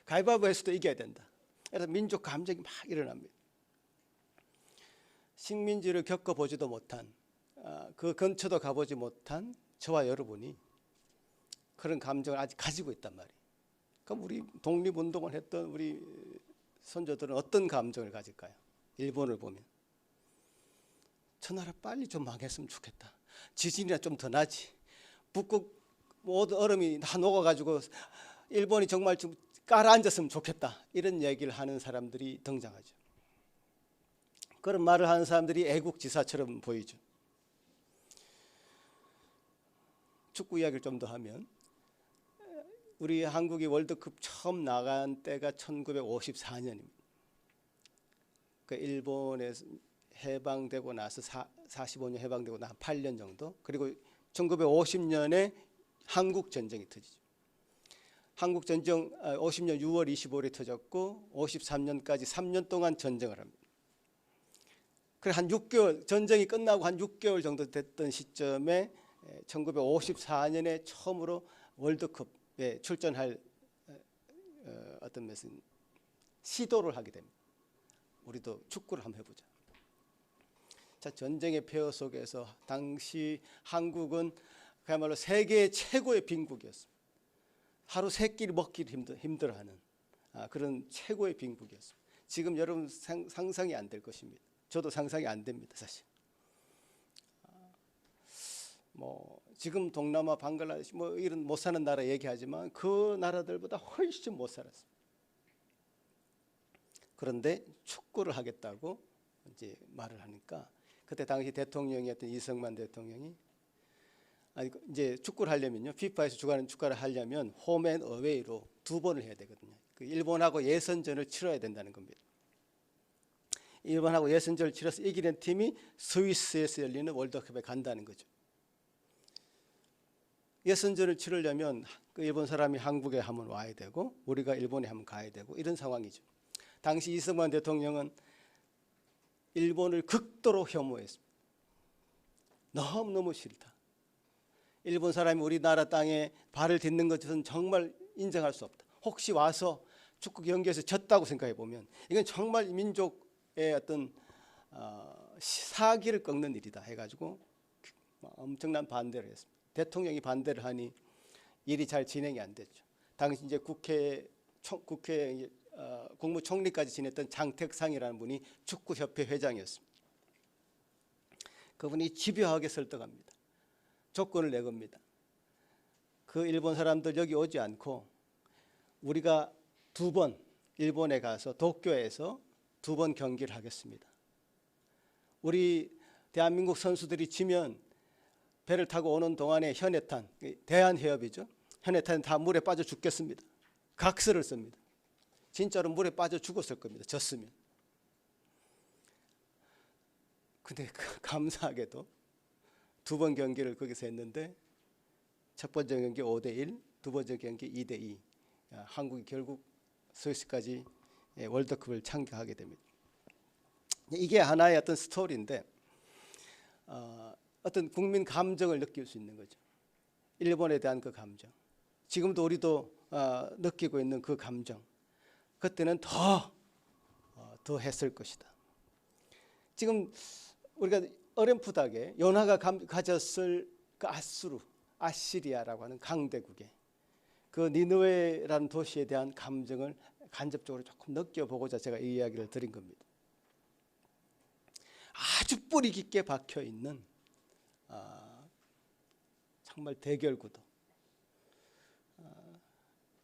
가위바위보에서도 이겨야 된다. 그래서 민족 감정이 막 일어납니다. 식민지를 겪어보지도 못한 그 근처도 가보지 못한 저와 여러분이 그런 감정을 아직 가지고 있단 말이에요. 그럼 우리 독립운동을 했던 우리 선조들은 어떤 감정을 가질까요? 일본을 보면 저 나라 빨리 좀 망했으면 좋겠다. 지진이나 좀 더 나지. 북극 모든 얼음이 다 녹아가지고 일본이 정말 좀 깔아앉았으면 좋겠다. 이런 얘기를 하는 사람들이 등장하죠. 그런 말을 하는 사람들이 애국지사처럼 보이죠. 축구 이야기를 좀 더 하면 우리 한국이 월드컵 처음 나간 때가 1954년입니다. 그 일본에서 해방되고 나서 45년 해방되고 나 8년 정도. 그리고 1950년에 한국 전쟁이 터지죠. 한국 전쟁 50년 6월 25일에 터졌고 53년까지 3년 동안 전쟁을 합니다. 그래 한 6개월 전쟁이 끝나고 한 6개월 정도 됐던 시점에 1954년에 처음으로 월드컵에 출전할 어떤 무슨 시도를 하게 됩니다. 우리도 축구를 한번 해보자. 자, 전쟁의 폐허 속에서 당시 한국은 그야말로 세계 최고의 빈국이었습니다. 하루 세 끼를 먹기를 힘들어하는 그런 최고의 빈국이었습니다. 지금 여러분 상상이 안 될 것입니다. 저도 상상이 안 됩니다, 사실. 뭐 지금 동남아, 방글라데시 뭐 이런 못 사는 나라 얘기하지만 그 나라들보다 훨씬 못 살았습니다. 그런데 축구를 하겠다고 이제 말을 하니까 그때 당시 대통령이었던 이승만 대통령이 이제 축구를 하려면요, 피파에서 축구를 하려면 홈앤 어웨이로 2번을 해야 되거든요. 그 일본하고 예선전을 치러야 된다는 겁니다. 일본하고 예선전을 치러서 이기는 팀이 스위스에서 열리는 월드컵에 간다는 거죠. 예선전을 치르려면 그 일본 사람이 한국에 한번 와야 되고 우리가 일본에 한번 가야 되고 이런 상황이죠. 당시 이승만 대통령은 일본을 극도로 혐오했습니다. 너무너무 싫다. 일본 사람이 우리나라 땅에 발을 딛는 것은 정말 인정할 수 없다. 혹시 와서 축구 경기에서 졌다고 생각해 보면 이건 정말 민족의 어떤 사기를 꺾는 일이다 해가지고 엄청난 반대를 했습니다. 대통령이 반대를 하니 일이 잘 진행이 안 됐죠. 당시 이제 국회 국무총리까지 지냈던 장택상이라는 분이 축구협회 회장이었습니다. 그분이 집요하게 설득합니다. 조건을 내겁니다. 그 일본 사람들 여기 오지 않고 우리가 2번 일본에 가서 도쿄에서 2번 경기를 하겠습니다. 우리 대한민국 선수들이 지면 배를 타고 오는 동안에 현해탄, 대한해협이죠. 현해탄 다 물에 빠져 죽겠습니다. 각서를 씁니다. 진짜로 물에 빠져 죽었을 겁니다. 졌으면. 근데 감사하게도 2번 경기를 거기서 했는데 첫 번째 경기 5대1, 두 번째 경기 2대2. 한국이 결국 스위스까지 월드컵을 참가하게 됩니다. 이게 하나의 어떤 스토리인데 어떤 국민 감정을 느낄 수 있는 거죠. 일본에 대한 그 감정. 지금도 우리도 느끼고 있는 그 감정. 그때는 더 했을 것이다. 지금 우리가 어렴풋하게 요나가 가졌을 그 아시리아라고 하는 강대국의 그 니느웨라는 도시에 대한 감정을 간접적으로 조금 느껴보고자 제가 이 이야기를 드린 겁니다. 아주 뿌리 깊게 박혀 있는 정말 대결구도.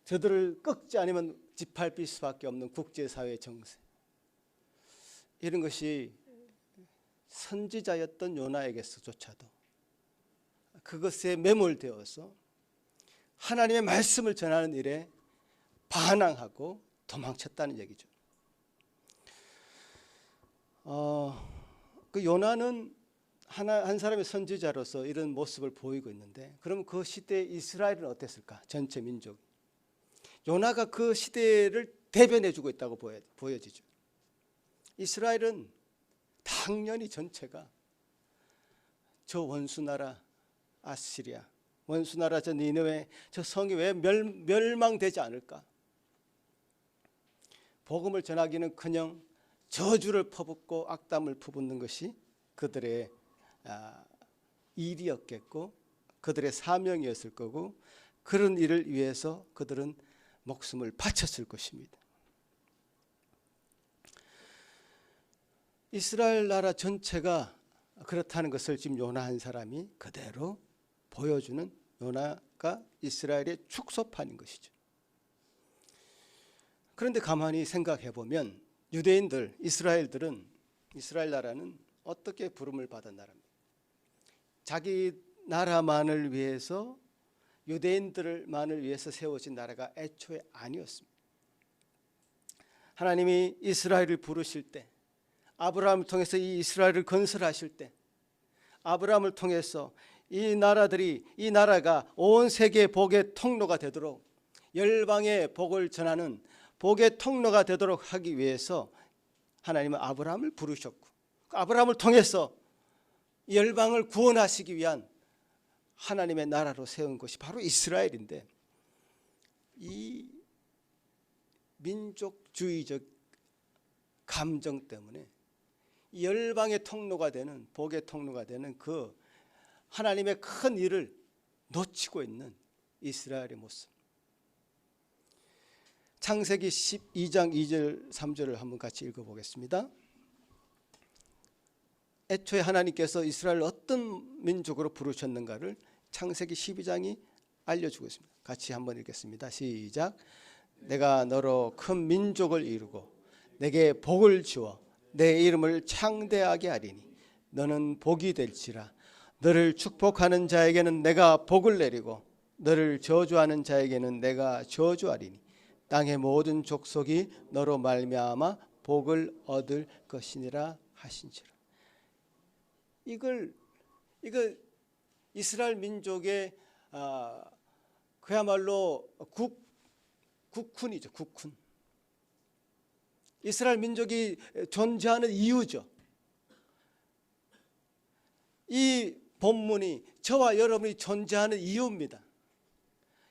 저들을 꺾지 않으면 짓밟힐 수밖에 없는 국제사회의 정세. 이런 것이 선지자였던 요나에게서조차도 그것에 매몰되어서 하나님의 말씀을 전하는 일에 반항하고 도망쳤다는 얘기죠. 그 요나는 한 사람의 선지자로서 이런 모습을 보이고 있는데, 그럼 그 시대의 이스라엘은 어땠을까? 전체 민족. 요나가 그 시대를 대변해주고 있다고 보여지죠. 이스라엘은 당연히 전체가 저 원수나라 아시리아, 원수나라 저 니느웨, 저 성이 왜 멸망되지 않을까? 복음을 전하기는커녕 저주를 퍼붓고 악담을 퍼붓는 것이 그들의 일이었겠고, 그들의 사명이었을 거고, 그런 일을 위해서 그들은 목숨을 바쳤을 것입니다. 이스라엘 나라 전체가 그렇다는 것을 지금 요나 한 사람이 그대로 보여주는, 요나가 이스라엘의 축소판인 것이죠. 그런데 가만히 생각해 보면 유대인들, 이스라엘 나라는 어떻게 부름을 받은 나라입니까? 자기 나라만을 위해서, 유대인들만을 위해서 세워진 나라가 애초에 아니었습니다. 하나님이 이스라엘을 부르실 때, 아브라함을 통해서 이 이스라엘을 건설하실 때, 아브라함을 통해서 이 나라가 온 세계 복의 통로가 되도록, 열방의 복을 전하는 복의 통로가 되도록 하기 위해서 하나님은 아브라함을 부르셨고, 아브라함을 통해서 열방을 구원하시기 위한 하나님의 나라로 세운 것이 바로 이스라엘인데, 이 민족주의적 감정 때문에 열방의 통로가 되는, 복의 통로가 되는 그 하나님의 큰 일을 놓치고 있는 이스라엘의 모습. 창세기 12장 2절 3절을 한번 같이 읽어보겠습니다. 애초에 하나님께서 이스라엘을 어떤 민족으로 부르셨는가를 창세기 12장이 알려주고 있습니다. 같이 한번 읽겠습니다. 시작. 내가 너로 큰 민족을 이루고 내게 복을 주어 내 이름을 창대하게 하리니 너는 복이 될지라. 너를 축복하는 자에게는 내가 복을 내리고 너를 저주하는 자에게는 내가 저주하리니 땅의 모든 족속이 너로 말미암아 복을 얻을 것이니라 하신지라. 이걸 이스라엘 민족의 그야말로 국훈이죠. 국훈. 이스라엘 민족이 존재하는 이유죠. 이 본문이 저와 여러분이 존재하는 이유입니다.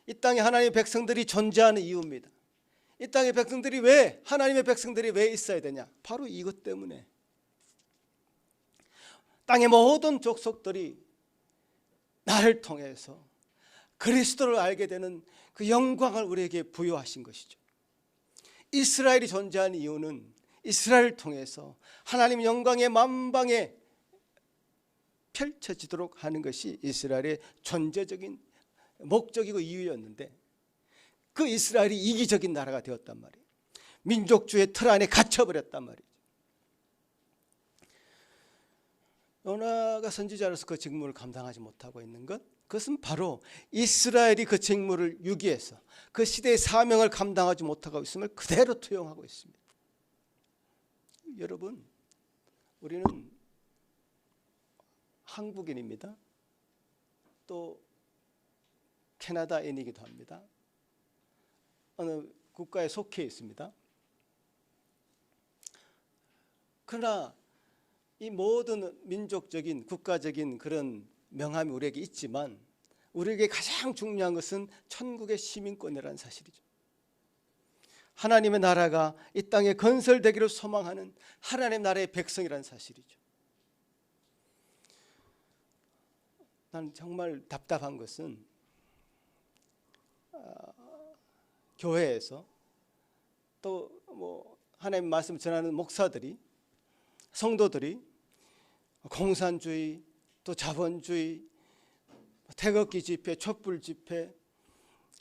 이 땅에 하나님의 백성들이 존재하는 이유입니다. 이 땅의 백성들이 왜, 하나님의 백성들이 왜 있어야 되냐? 바로 이것 때문에. 땅의 모든 족속들이 나를 통해서 그리스도를 알게 되는 그 영광을 우리에게 부여하신 것이죠. 이스라엘이 존재하는 이유는 이스라엘을 통해서 하나님의 영광의 만방에 펼쳐지도록 하는 것이 이스라엘의 존재적인 목적이고 이유였는데, 그 이스라엘이 이기적인 나라가 되었단 말이에요. 민족주의 틀 안에 갇혀버렸단 말이죠. 요나가 선지자로서 그 직무를 감당하지 못하고 있는 것, 그것은 바로 이스라엘이 그 직무를 유기해서 그 시대의 사명을 감당하지 못하고 있음을 그대로 투영하고 있습니다. 여러분, 우리는 한국인입니다. 또 캐나다인이기도 합니다. 어느 국가에 속해 있습니다. 그러나 이 모든 민족적인 국가적인 그런 명함이 우리에게 있지만, 우리에게 가장 중요한 것은 천국의 시민권이라는 사실이죠. 하나님의 나라가 이 땅에 건설되기를 소망하는 하나님의 나라의 백성이라는 사실이죠. 난 정말 답답한 것은 교회에서 또 하나님의 말씀을 전하는 목사들이, 성도들이 공산주의, 또 자본주의, 태극기 집회, 촛불 집회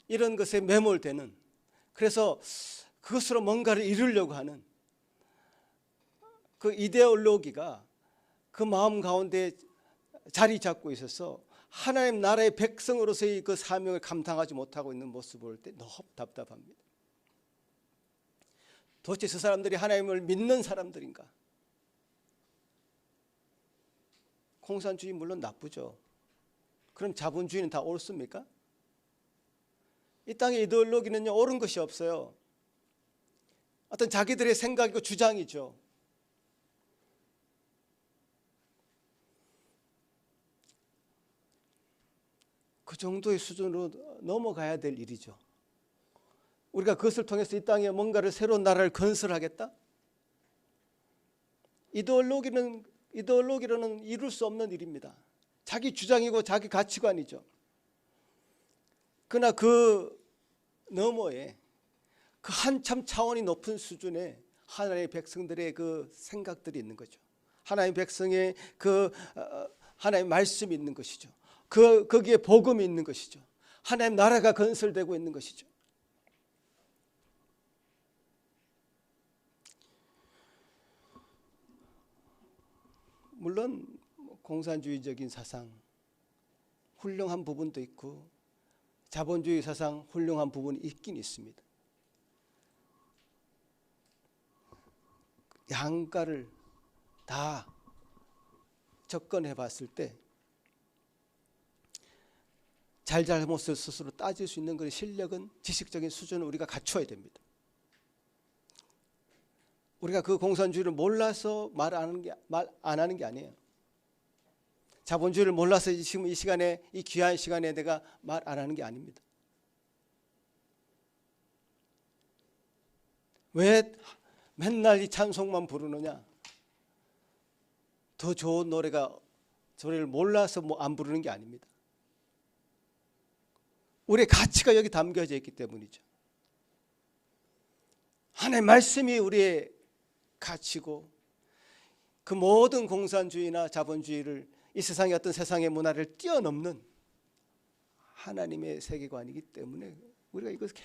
이런 것에 매몰되는, 그래서 그것으로 뭔가를 이루려고 하는 그 이데올로기가 그 마음 가운데 자리 잡고 있어서 하나님 나라의 백성으로서의 그 사명을 감당하지 못하고 있는 모습을 볼 때 너무 답답합니다. 도대체 저 사람들이 하나님을 믿는 사람들인가? 공산주의 물론 나쁘죠. 그럼 자본주의는 다 옳습니까? 이 땅의 이데올로기는요, 옳은 것이 없어요. 어떤 자기들의 생각이고 주장이죠. 그 정도의 수준으로 넘어가야 될 일이죠. 우리가 그것을 통해서 이 땅에 뭔가를 새로운 나라를 건설하겠다? 이데올로기로는 이룰 수 없는 일입니다. 자기 주장이고 자기 가치관이죠. 그러나 그 너머에 그 한참 차원이 높은 수준의 하나님의 백성들의 그 생각들이 있는 거죠. 하나님의 백성의 그 하나님의 말씀이 있는 것이죠. 거기에 복음이 있는 것이죠. 하나님 나라가 건설되고 있는 것이죠. 물론 공산주의적인 사상 훌륭한 부분도 있고 자본주의 사상 훌륭한 부분이 있긴 있습니다. 양가를 다 접근해 봤을 때 잘잘못을 스스로 따질 수 있는 그런 실력은, 지식적인 수준을 우리가 갖춰야 됩니다. 우리가 그 공산주의를 몰라서 말 안 하는 게 아니에요. 자본주의를 몰라서 지금 이 시간에, 이 귀한 시간에 내가 말 안 하는 게 아닙니다. 왜 맨날 이 찬송만 부르느냐? 더 좋은 노래를 몰라서 뭐 안 부르는 게 아닙니다. 우리의 가치가 여기 담겨져 있기 때문이죠. 하나님의 말씀이 우리의 가치고, 그 모든 공산주의나 자본주의를, 이 세상의 어떤 세상의 문화를 뛰어넘는 하나님의 세계관이기 때문에 우리가 이것을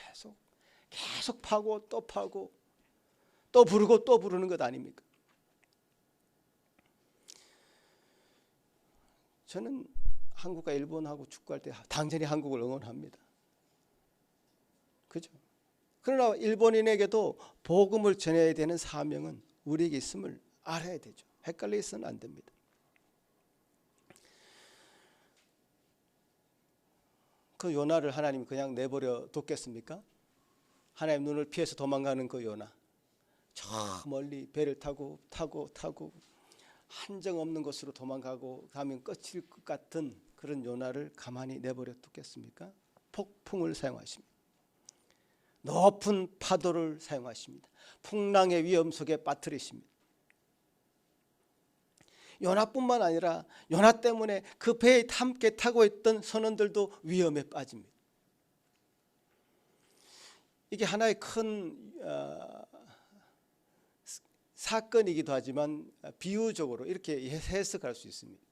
계속 파고 또 파고 또 부르고 또 부르는 것 아닙니까? 저는 한국과 일본하고 축구할 때 당연히 한국을 응원합니다. 그죠? 그러나 일본인에게도 복음을 전해야 되는 사명은 우리에게 있음을 알아야 되죠. 헷갈려 있어서는 안 됩니다. 그 요나를 하나님이 그냥 내버려 뒀겠습니까? 하나님 눈을 피해서 도망가는 그 요나, 저 멀리 배를 타고 한정없는 곳으로 도망가고 가면 끝일 것 같은 그런 요나를 가만히 내버려 뒀겠습니까? 폭풍을 사용하십니다. 높은 파도를 사용하십니다. 풍랑의 위험 속에 빠뜨리십니다. 요나뿐만 아니라 요나 때문에 그 배에 함께 타고 있던 선원들도 위험에 빠집니다. 이게 하나의 큰 사건이기도 하지만 비유적으로 이렇게 해석할 수 있습니다.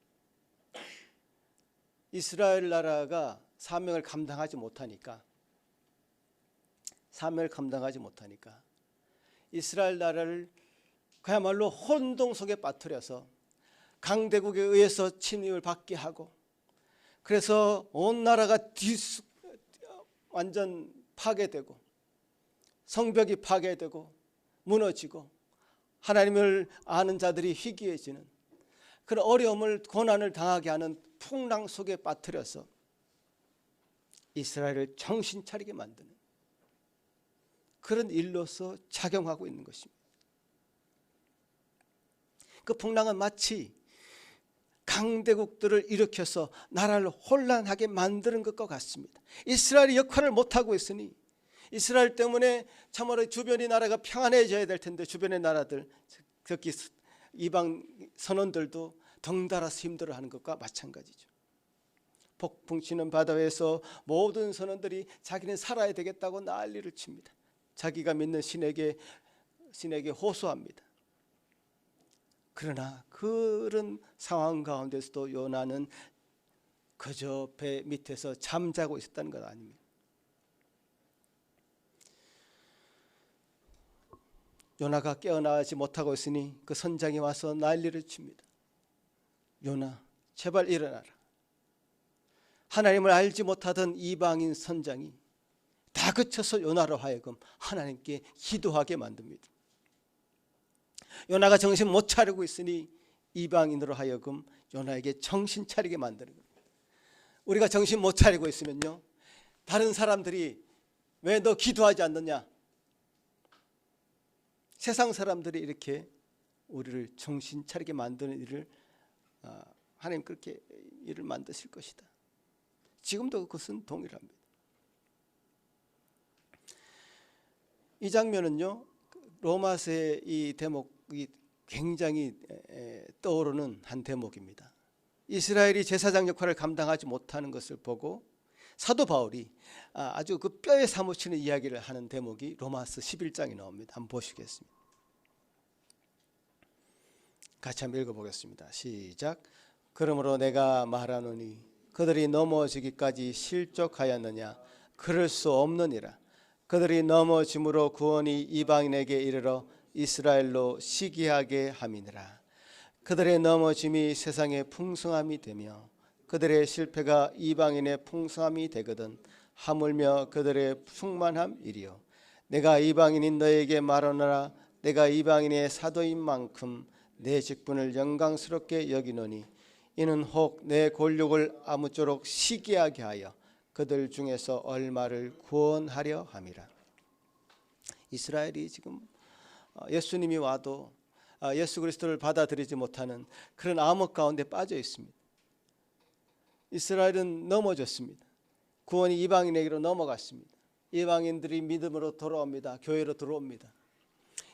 이스라엘 나라가 사명을 감당하지 못하니까 이스라엘 나라를 그야말로 혼동 속에 빠뜨려서 강대국에 의해서 침입을 받게 하고, 그래서 온 나라가 완전 파괴되고 성벽이 파괴되고 무너지고 하나님을 아는 자들이 희귀해지는 그런 어려움을, 고난을 당하게 하는 풍랑 속에 빠뜨려서 이스라엘을 정신 차리게 만드는 그런 일로서 작용하고 있는 것입니다. 그 풍랑은 마치 강대국들을 일으켜서 나라를 혼란하게 만드는 것과 같습니다. 이스라엘이 역할을 못하고 있으니, 이스라엘 때문에 참으로 주변의 나라가 평안해져야 될 텐데 주변의 나라들, 특히 이방 선원들도 덩달아서 힘들어하는 것과 마찬가지죠. 폭풍 치는 바다 위에서 모든 선원들이 자기는 살아야 되겠다고 난리를 칩니다. 자기가 믿는 신에게 호소합니다. 그러나 그런 상황 가운데서도 요나는 그저 배 밑에서 잠자고 있었다는 것 아닙니다. 요나가 깨어나지 못하고 있으니 그 선장이 와서 난리를 칩니다. 요나, 제발 일어나라. 하나님을 알지 못하던 이방인 선장이 다그쳐서 요나로 하여금 하나님께 기도하게 만듭니다. 요나가 정신 못 차리고 있으니 이방인으로 하여금 요나에게 정신 차리게 만드는 겁니다. 우리가 정신 못 차리고 있으면요, 다른 사람들이 왜 너 기도하지 않느냐, 세상 사람들이 이렇게 우리를 정신 차리게 만드는 일을 하나님 그렇게 일을 만드실 것이다. 지금도 그것은 동일합니다. 이 장면은요, 로마서의 이 대목이 굉장히 떠오르는 한 대목입니다. 이스라엘이 제사장 역할을 감당하지 못하는 것을 보고 사도 바울이 아주 그 뼈에 사무치는 이야기를 하는 대목이 로마서 11장에 나옵니다. 한번 보시겠습니다. 같이 한번 읽어보겠습니다. 시작. 그러므로 내가 말하노니 그들이 넘어지기까지 실족하였느냐? 그럴 수 없느니라. 그들이 넘어짐으로 구원이 이방인에게 이르러 이스라엘로 시기하게 함이니라. 그들의 넘어짐이 세상의 풍성함이 되며 그들의 실패가 이방인의 풍성함이 되거든 하물며 그들의 충만함이리요. 내가 이방인인 너에게 말하노라. 내가 이방인의 사도인 만큼 내 직분을 영광스럽게 여기노니 이는 혹 내 권력을 아무쪼록 시기하게 하여 그들 중에서 얼마를 구원하려 함이라. 이스라엘이 지금 예수님이 와도 예수 그리스도를 받아들이지 못하는 그런 암흑 가운데 빠져 있습니다. 이스라엘은 넘어졌습니다. 구원이 이방인에게로 넘어갔습니다. 이방인들이 믿음으로 돌아옵니다. 교회로 들어옵니다.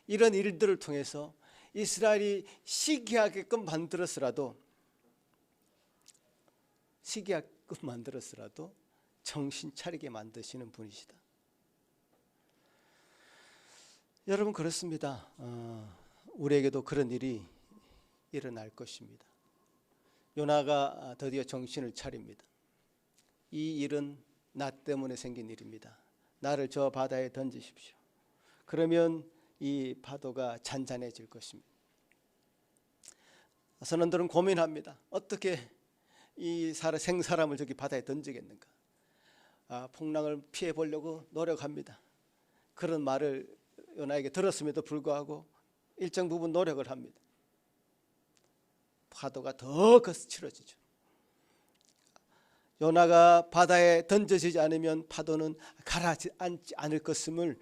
이런 일들을 통해서 이스라엘이 시기하게끔 만들었으라도 정신 차리게 만드시는 분이시다. 여러분, 그렇습니다. 우리에게도 그런 일이 일어날 것입니다. 요나가 드디어 정신을 차립니다. 이 일은 나 때문에 생긴 일입니다. 나를 저 바다에 던지십시오. 그러면 이 파도가 잔잔해질 것입니다. 선원들은 고민합니다. 어떻게 이 생사람을 저기 바다에 던지겠는가? 풍랑을 피해 보려고 노력합니다. 그런 말을 요나에게 들었음에도 불구하고 일정 부분 노력을 합니다. 파도가 더 거칠어지죠. 요나가 바다에 던져지지 않으면 파도는 가라앉지 않을 것임을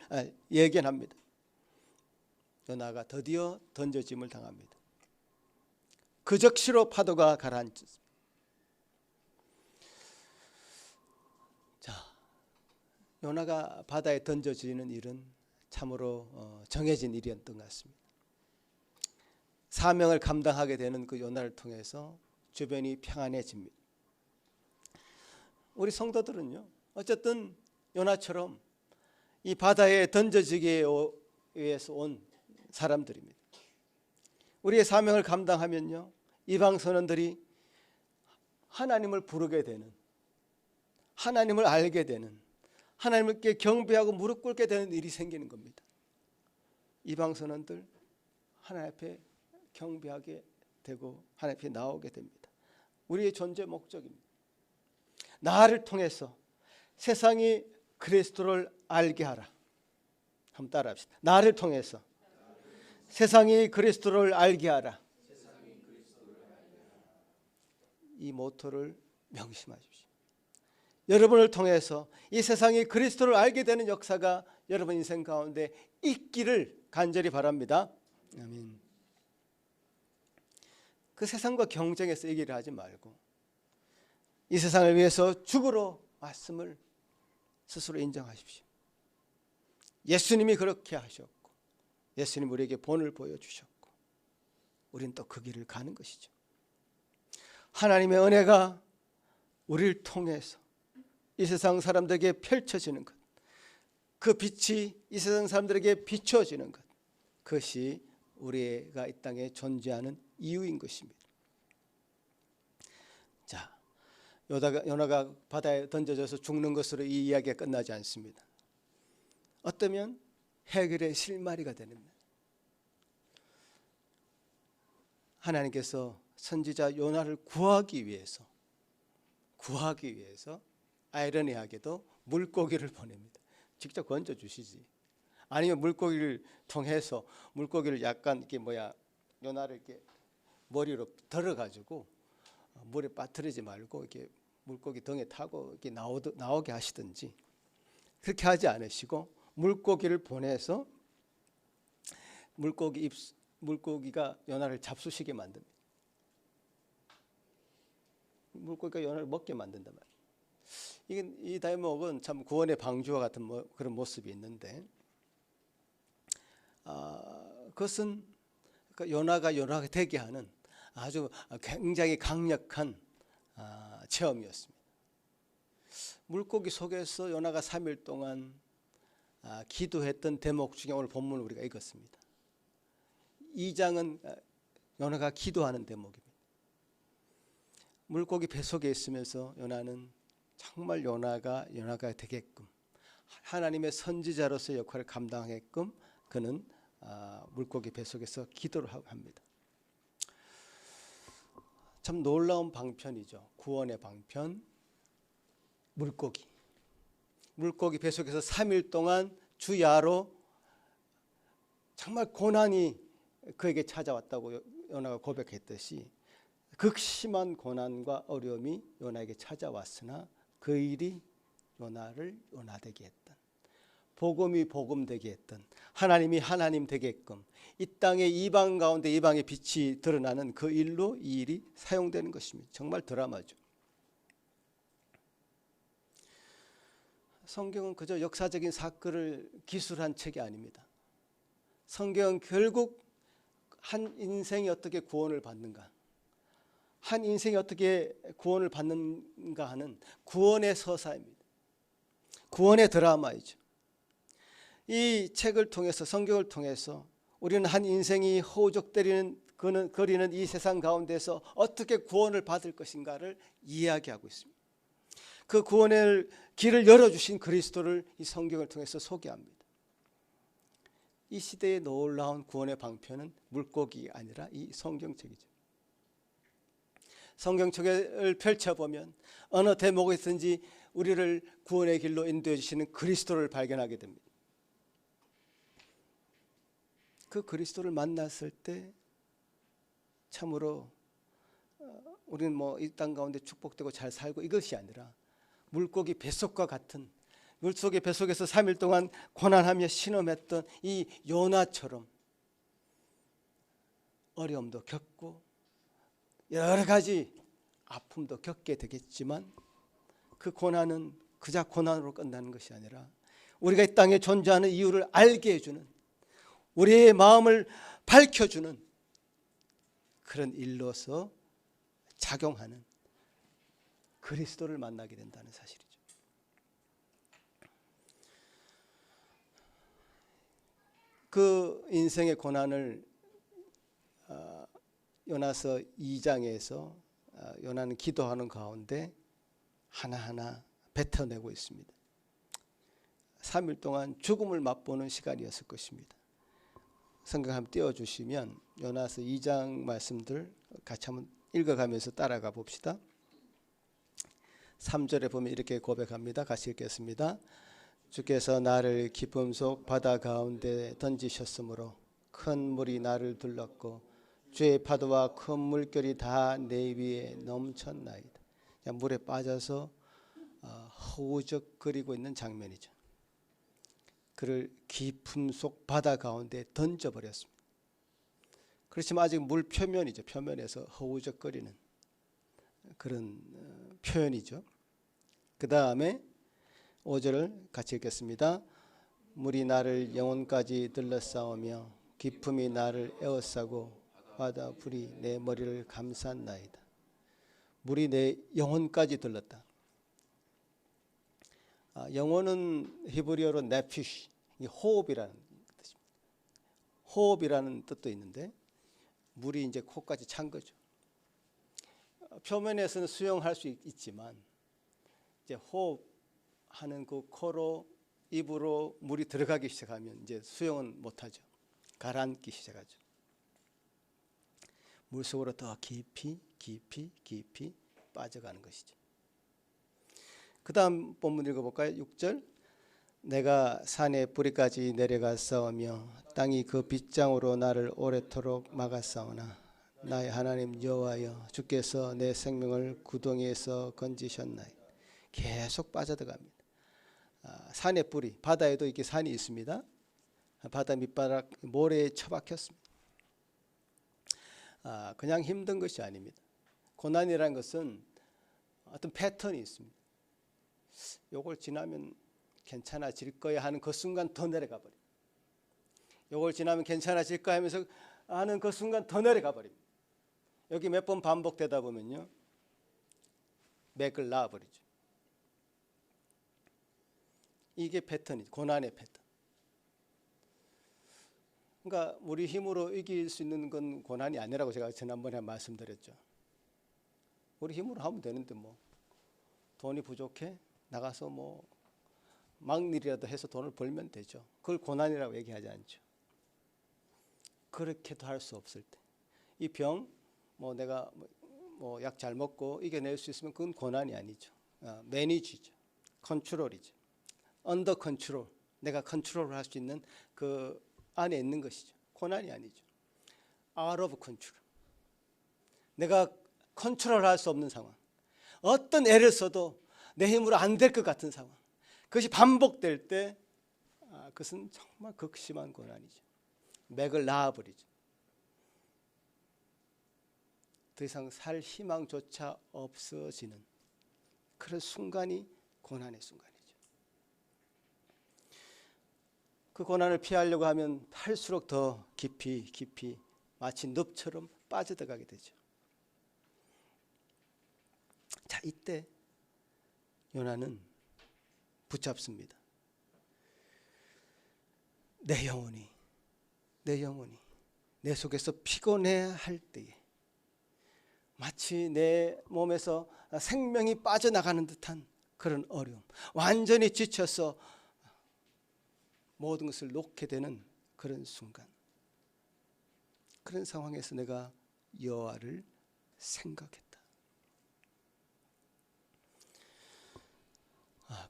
예견합니다. 요나가 드디어 던져짐을 당합니다. 그 즉시로 파도가 가라앉습니다. 자, 요나가 바다에 던져지는 일은 참으로 정해진 일이었던 것 같습니다. 사명을 감당하게 되는 그 요나를 통해서 주변이 평안해집니다. 우리 성도들은요, 어쨌든 요나처럼 이 바다에 던져지기 위해서 온 사람들입니다. 우리의 사명을 감당하면요, 이방 선원들이 하나님을 부르게 되는, 하나님을 알게 되는, 하나님께 경배하고 무릎 꿇게 되는 일이 생기는 겁니다. 이방 선원들 하나님 앞에 경배하게 되고 하나님 앞에 나오게 됩니다. 우리의 존재 목적입니다. 나를 통해서 세상이 그리스도를 알게 하라. 한번 따라합시다. 나를 통해서 세상이 그리스도를 알게 하라. 이 모토를 명심하십시오. 여러분을 통해서 이 세상이 그리스도를 알게 되는 역사가 여러분 인생 가운데 있기를 간절히 바랍니다. 아멘. 그 세상과 경쟁해서 얘기를 하지 말고 이 세상을 위해서 죽으러 왔음을 스스로 인정하십시오. 예수님이 그렇게 하셨고 예수님 우리에게 본을 보여주셨고 우리는 또 그 길을 가는 것이죠. 하나님의 은혜가 우리를 통해서 이 세상 사람들에게 펼쳐지는 것, 그 빛이 이 세상 사람들에게 비춰지는 것, 그것이 우리가 이 땅에 존재하는 이유인 것입니다. 자, 요나가 바다에 던져져서 죽는 것으로 이 이야기가 끝나지 않습니다. 어쩌면 해결의 실마리가 되는, 하나님께서 선지자 요나를 구하기 위해서 아이러니하게도 물고기를 보냅니다. 직접 건져 주시지. 아니면 물고기를 통해서 물고기를 약간 이렇게 요나를 이렇게 머리로 들어가지고 물에 빠뜨리지 말고 이렇게 물고기 등에 타고 이렇게 나오게 하시든지, 그렇게 하지 않으시고 물고기를 보내서 물고기가 요나를 잡수시게 만듭니다. 물고기가 요나를 먹게 만든단 말이에요. 이 대목은 참 구원의 방주와 같은 그런 모습이 있는데, 그것은 요나가 되게 하는 아주 굉장히 강력한 체험이었습니다. 물고기 속에서 요나가 3일 동안 기도했던 대목 중에 오늘 본문을 우리가 읽었습니다. 2장은 요나가 기도하는 대목입니다. 물고기 뱃속에 있으면서 요나는 정말 요나가 되게끔, 하나님의 선지자로서의 역할을 감당하게끔 그는 물고기 뱃속에서 기도를 합니다. 참 놀라운 방편이죠. 구원의 방편. 물고기 뱃속에서 3일 동안 주야로 정말 고난이 그에게 찾아왔다고 요나가 고백했듯이, 극심한 고난과 어려움이 요나에게 찾아왔으나 그 일이 요나를 요나되게 했던, 복음이 복음되게 했던, 하나님이 하나님 되게끔 이 땅의 이방 가운데 이방의 빛이 드러나는 그 일로 이 일이 사용되는 것입니다. 정말 드라마죠. 성경은 그저 역사적인 사건을 기술한 책이 아닙니다. 성경은 결국 한 인생이 어떻게 구원을 받는가, 한 인생이 어떻게 구원을 받는가 하는 구원의 서사입니다. 구원의 드라마이죠. 이 책을 통해서, 성경을 통해서 우리는 한 인생이 허우적거리는 이 세상 가운데서 어떻게 구원을 받을 것인가를 이야기하고 있습니다. 그 구원의 길을 열어주신 그리스도를 이 성경을 통해서 소개합니다. 이 시대의 놀라운 구원의 방편은 물고기가 아니라 이 성경책이죠. 성경책을 펼쳐보면 어느 대목에서든지 우리를 구원의 길로 인도해 주시는 그리스도를 발견하게 됩니다. 그 그리스도를 만났을 때 참으로 우리는 이 땅 가운데 축복되고 잘 살고 이것이 아니라 물고기 뱃속과 같은, 물속의 뱃속에서 3일 동안 고난하며 신음했던 이 요나처럼 어려움도 겪고 여러 가지 아픔도 겪게 되겠지만, 그 고난은 그저 고난으로 끝나는 것이 아니라 우리가 이 땅에 존재하는 이유를 알게 해주는, 우리의 마음을 밝혀주는 그런 일로서 작용하는 그리스도를 만나게 된다는 사실이죠. 그 인생의 고난을 요나서 2장에서 요나는 기도하는 가운데 하나하나 뱉어내고 있습니다. 3일 동안 죽음을 맛보는 시간이었을 것입니다. 성경 한번 띄워주시면 요나서 2장 말씀들 같이 한번 읽어가면서 따라가 봅시다. 3절에 보면 이렇게 고백합니다. 같이 읽겠습니다. 주께서 나를 깊음 속 바다 가운데 던지셨으므로 큰 물이 나를 둘렀고 주의 파도와 큰 물결이 다 내 위에 넘쳤나이다. 물에 빠져서 허우적거리고 있는 장면이죠. 그를 깊음 속 바다 가운데 던져버렸습니다. 그렇지만 아직 물 표면이죠. 표면에서 허우적거리는 그런 표현이죠. 그 다음에 5절을 같이 읽겠습니다. 물이 나를 영혼까지 들러싸우며 깊음이 나를 에워싸고 바다 불이 내 머리를 감쌌나이다. 물이 내 영혼까지 들렀다. 영혼은 히브리어로 네피쉬, 호흡이라는 뜻입니다. 호흡이라는 뜻도 있는데 물이 이제 코까지 찬 거죠. 표면에서는 수영할 수 있지만 이제 호흡하는 그 코로 입으로 물이 들어가기 시작하면 이제 수영은 못하죠. 가라앉기 시작하죠. 물속으로 더 깊이 빠져가는 것이죠. 그 다음 본문 읽어볼까요? 6절. 내가 산의 뿌리까지 내려가 싸우며 땅이 그 빗장으로 나를 오래도록 막아 싸우나 나의 하나님 여호와여, 주께서 내 생명을 구덩이에서 건지셨나이다. 계속 빠져들어갑니다. 산의 뿌리, 바다에도 이렇게 산이 있습니다. 바다 밑바닥 모래에 처박혔습니다. 그냥 힘든 것이 아닙니다. 고난이라는 것은 어떤 패턴이 있습니다. 요걸 지나면 괜찮아질 거야 하는 그 순간 더 내려가 버립니다. 요걸 지나면 괜찮아질 거야 하면서 하는 그 순간 더 내려가 버립니다. 여기 몇 번 반복되다 보면요, 맥을 놔버리죠. 이게 패턴이죠. 고난의 패턴. 그러니까 우리 힘으로 이길 수 있는 건 고난이 아니라고 제가 지난번에 말씀드렸죠. 우리 힘으로 하면 되는데 뭐 돈이 부족해 나가서 뭐 막일이라도 해서 돈을 벌면 되죠. 그걸 고난이라고 얘기하지 않죠. 그렇게도 할 수 없을 때, 이 병 뭐 내가 뭐 약 잘 먹고 이겨낼 수 있으면 그건 고난이 아니죠. 매니지죠. 컨트롤이죠. 언더 컨트롤, 내가 컨트롤을 할 수 있는 그 안에 있는 것이죠. 고난이 아니죠. out of control, 내가 컨트롤할 수 없는 상황, 어떤 애를 써도 내 힘으로 안 될 것 같은 상황, 그것이 반복될 때 그것은 정말 극심한 고난이죠. 맥을 놔버리죠. 더 이상 살 희망조차 없어지는 그런 순간이 고난의 순간이죠. 그 고난을 피하려고 하면 할수록 더 깊이 마치 늪처럼 빠져들어가게 되죠. 자, 이때 요나는 붙잡습니다. 내 영혼이 내 속에서 피곤해할 때에 마치 내 몸에서 생명이 빠져나가는 듯한 그런 어려움, 완전히 지쳐서 모든 것을 놓게 되는 그런 순간, 그런 상황에서 내가 여호와를 생각했다.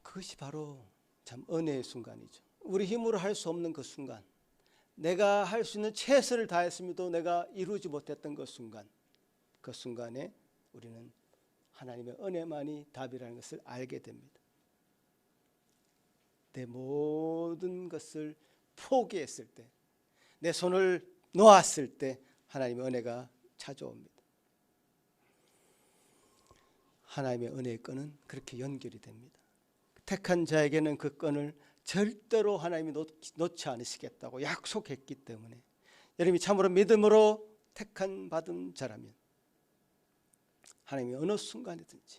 그것이 바로 참 은혜의 순간이죠. 우리 힘으로 할 수 없는 그 순간, 내가 할 수 있는 최선을 다했음에도 내가 이루지 못했던 그 순간, 그 순간에 우리는 하나님의 은혜만이 답이라는 것을 알게 됩니다. 내 모든 것을 포기했을 때, 내 손을 놓았을 때 하나님의 은혜가 찾아옵니다. 하나님의 은혜의 끈은 그렇게 연결이 됩니다. 택한 자에게는 그 끈을 절대로 하나님이 놓지 않으시겠다고 약속했기 때문에, 여러분이 참으로 믿음으로 택한 받은 자라면 하나님이 어느 순간이든지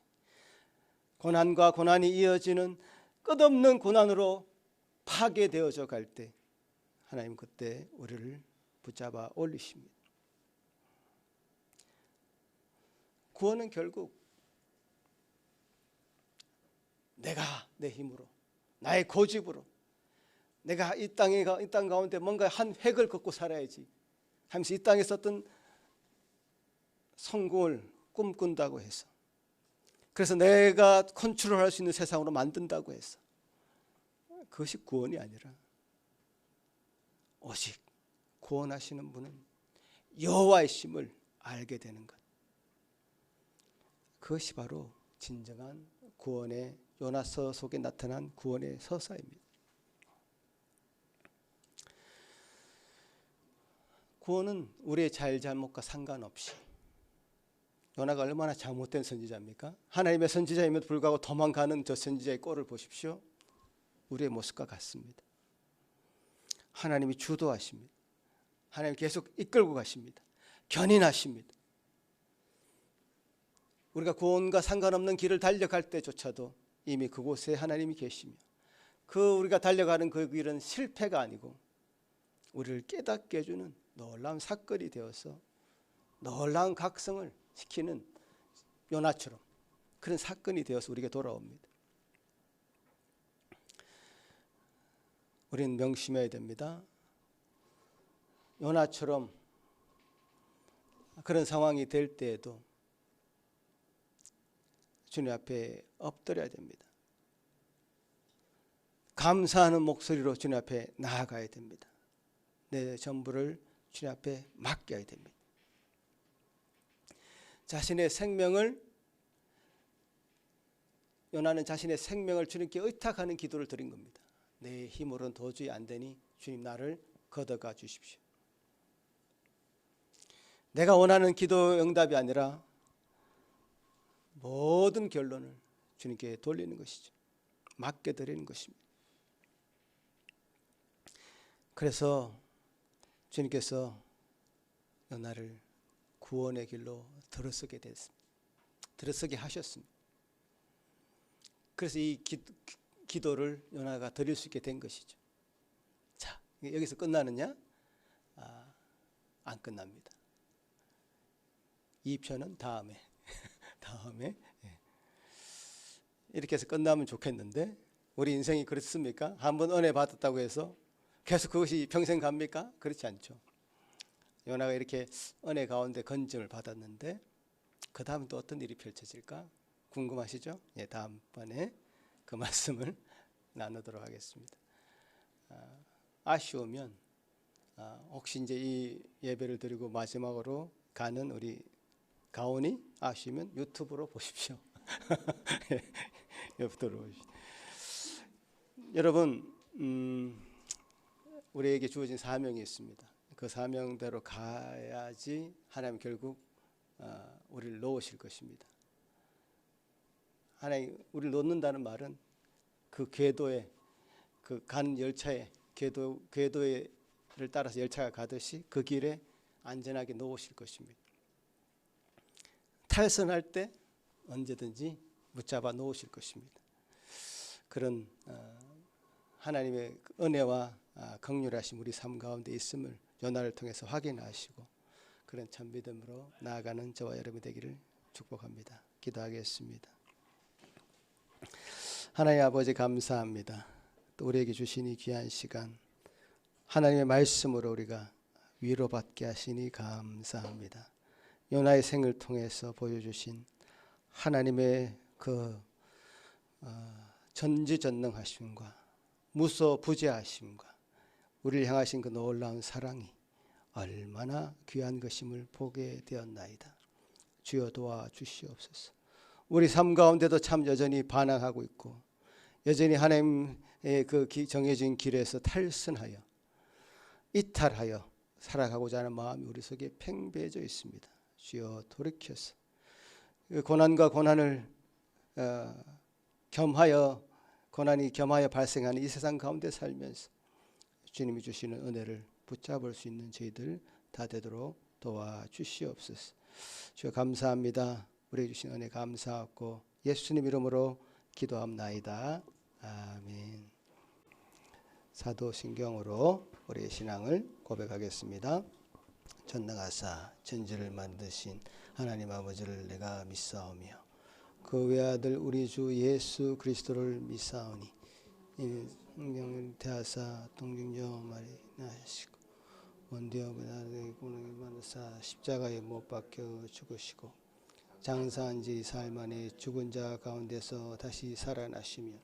고난과 고난이 이어지는 끝없는 고난으로 파괴되어져 갈 때 하나님 그때 우리를 붙잡아 올리십니다. 구원은 결국 내가 내 힘으로, 나의 고집으로, 내가 이 땅 가운데 뭔가 한 획을 긋고 살아야지 하면서 이 땅에서 어떤 성공을 꿈꾼다고 해서, 그래서 내가 컨트롤할 수 있는 세상으로 만든다고 해서, 그것이 구원이 아니라 오직 구원하시는 분은 여호와의 심을 알게 되는 것, 그것이 바로 진정한 구원의, 요나서 속에 나타난 구원의 서사입니다. 구원은 우리의 잘잘못과 상관없이, 요나가 얼마나 잘못된 선지자입니까? 하나님의 선지자임에도 불구하고 도망가는 저 선지자의 꼴을 보십시오. 우리의 모습과 같습니다. 하나님이 주도하십니다. 하나님이 계속 이끌고 가십니다. 견인하십니다. 우리가 구원과 상관없는 길을 달려갈 때조차도 이미 그곳에 하나님이 계시며, 그 우리가 달려가는 그 길은 실패가 아니고 우리를 깨닫게 해주는 놀라운 사건이 되어서 놀라운 각성을 시키는 요나처럼 그런 사건이 되어서 우리에게 돌아옵니다. 우리는 명심해야 됩니다. 요나처럼 그런 상황이 될 때에도 주님 앞에 엎드려야 됩니다. 감사하는 목소리로 주님 앞에 나아가야 됩니다. 내 전부를 주님 앞에 맡겨야 됩니다. 자신의 생명을 주님께 의탁하는 기도를 드린 겁니다. 내 힘으로는 도저히 안 되니 주님 나를 걷어가 주십시오. 내가 원하는 기도 응답이 아니라 모든 결론을 주님께 돌리는 것이죠. 맡겨드리는 것입니다. 그래서 주님께서 나를 구원의 길로 들어서게 됐습니다. 들어서게 하셨습니다. 그래서 이 기도를 요나가 드릴 수 있게 된 것이죠. 자, 여기서 끝나느냐? 안 끝납니다. 2편은 다음에 이렇게 해서 끝나면 좋겠는데 우리 인생이 그렇습니까? 한번 은혜 받았다고 해서 계속 그것이 평생 갑니까? 그렇지 않죠. 요나가 이렇게 은혜 가운데 건짐을 받았는데 그 다음 또 어떤 일이 펼쳐질까? 궁금하시죠? 예, 다음번에 그 말씀을 나누도록 하겠습니다. 아쉬우면 혹시 이제 이 예배를 드리고 마지막으로 가는 우리 가온이 아쉬우면 유튜브로 보십시오. 유튜브로 보십시오. 여러분, 우리에게 주어진 사명이 있습니다. 그 사명대로 가야지 하나님 결국 우리를 놓으실 것입니다. 하나님 우리를 놓는다는 말은 그 궤도에 그 간 열차에 궤도를 따라서 열차가 가듯이 그 길에 안전하게 놓으실 것입니다. 탈선할 때 언제든지 붙잡아 놓으실 것입니다. 그런 하나님의 은혜와 긍휼하심 우리 삶 가운데 있음을 요나를 통해서 확인하시고 그런 참 믿음으로 나아가는 저와 여러분이 되기를 축복합니다. 기도하겠습니다. 하나님 아버지 감사합니다. 또 우리에게 주신 이 귀한 시간 하나님의 말씀으로 우리가 위로받게 하시니 감사합니다. 요나의 생을 통해서 보여주신 하나님의 그 전지전능하심과 무소부재하심과 우리를 향하신 그 놀라운 사랑이 얼마나 귀한 것임을 보게 되었나이다. 주여 도와주시옵소서. 우리 삶 가운데도 참 여전히 반항하고 있고 여전히 하나님의 그 정해진 길에서 탈선하여 이탈하여 살아가고자 하는 마음이 우리 속에 팽배해져 있습니다. 주여 돌이켜서 그 고난과 고난을 고난이 겸하여 발생하는 이 세상 가운데 살면서 주님이 주시는 은혜를 붙잡을 수 있는 저희들 다 되도록 도와주시옵소서. 주여 감사합니다. 우리에게 주신 은혜 감사하고 예수님 이름으로 기도합나이다. 아멘. 사도신경으로 우리의 신앙을 고백하겠습니다. 전능하사 천지를 만드신 하나님 아버지를 내가 믿사오며 그 외아들 우리 주 예수 그리스도를 믿사오니 성령을 대하사 동정녀 마리 나시고 원대어 그날의 고능을 받으사 십자가에 못 박혀 죽으시고 장사한 지 사흘 만에 죽은 자 가운데서 다시 살아나시며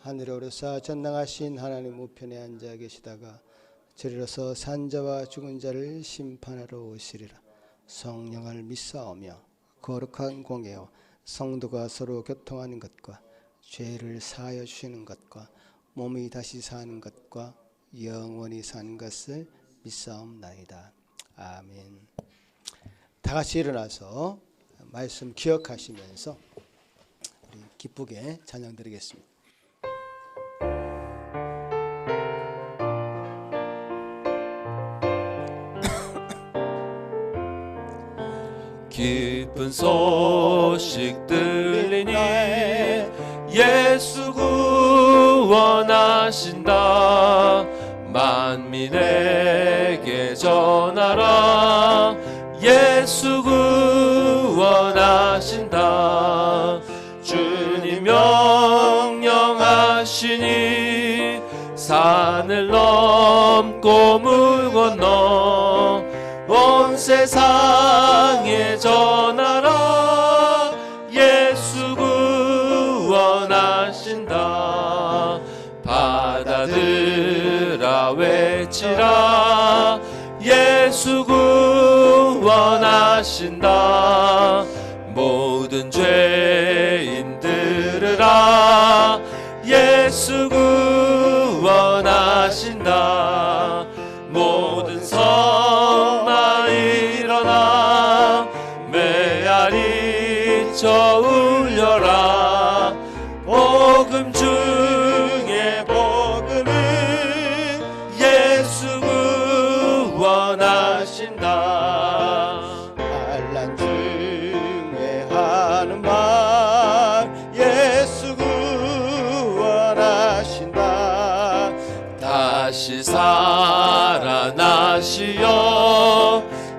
하늘에 오르사 전능하신 하나님 우편에 앉아 계시다가 저리로서 산 자와 죽은 자를 심판하러 오시리라. 성령을 믿사오며 거룩한 공예와 성도가 서로 교통하는 것과 죄를 사하여 주시는 것과 몸이 다시 사는 것과 영원히 사는 것을 믿사옵나이다. 아멘. 다 같이 일어나서 말씀 기억하시면서 우리 기쁘게 찬양 드리겠습니다. 기쁜 소식 들리니 예수 구원하신다. 만민에게 전하라. 예수 구원하신다. 주님 명령하시니 산을 넘고 물 건너 온 세상에 전하라. 예수 구원하신다. 바다들아 외치라. 예수 구원하신다. 외쳐 울려라. 복음 중에 복음은 예수 구원하신다. 반란 중에 하는 말 예수 구원하신다. 다시 살아나시어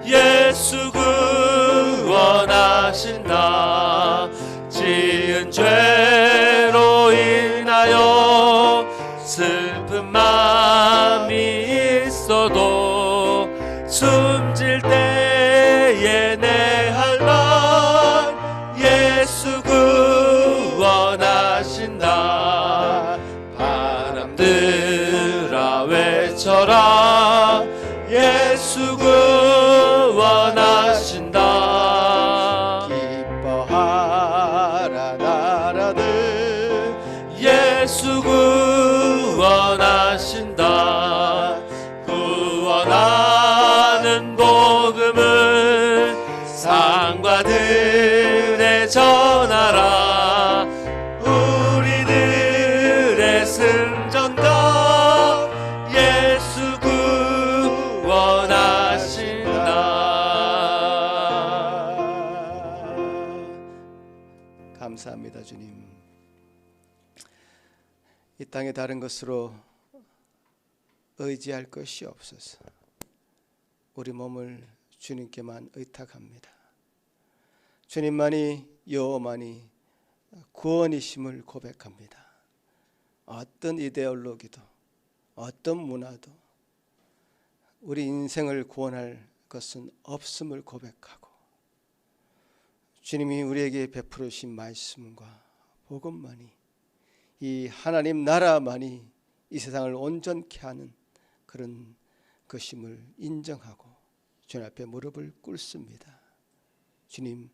예수 구원하신다. 지은 죄로 인하여 슬픈 마음이 있어도 숨질 때에 내 할 말 예수 구원하신다. 바람들아 외쳐라. 예수 구원하신다. 기뻐하라 나라들 예수 구원하신다. 구원하는 복음을 상과들에 전하라. 우리들의 승전가 예수 구원하신다. 감사합니다 주님. 이 땅의 다른 것으로 의지할 것이 없어서 우리 몸을 주님께만 의탁합니다. 주님만이 여호만이 구원이심을 고백합니다. 어떤 이데올로기도 어떤 문화도 우리 인생을 구원할 것은 없음을 고백하고 주님이 우리에게 베풀으신 말씀과 복음만이 이 하나님 나라만이 이 세상을 온전케 하는 그런 것임을 인정하고 주님 앞에 무릎을 꿇습니다. 주님,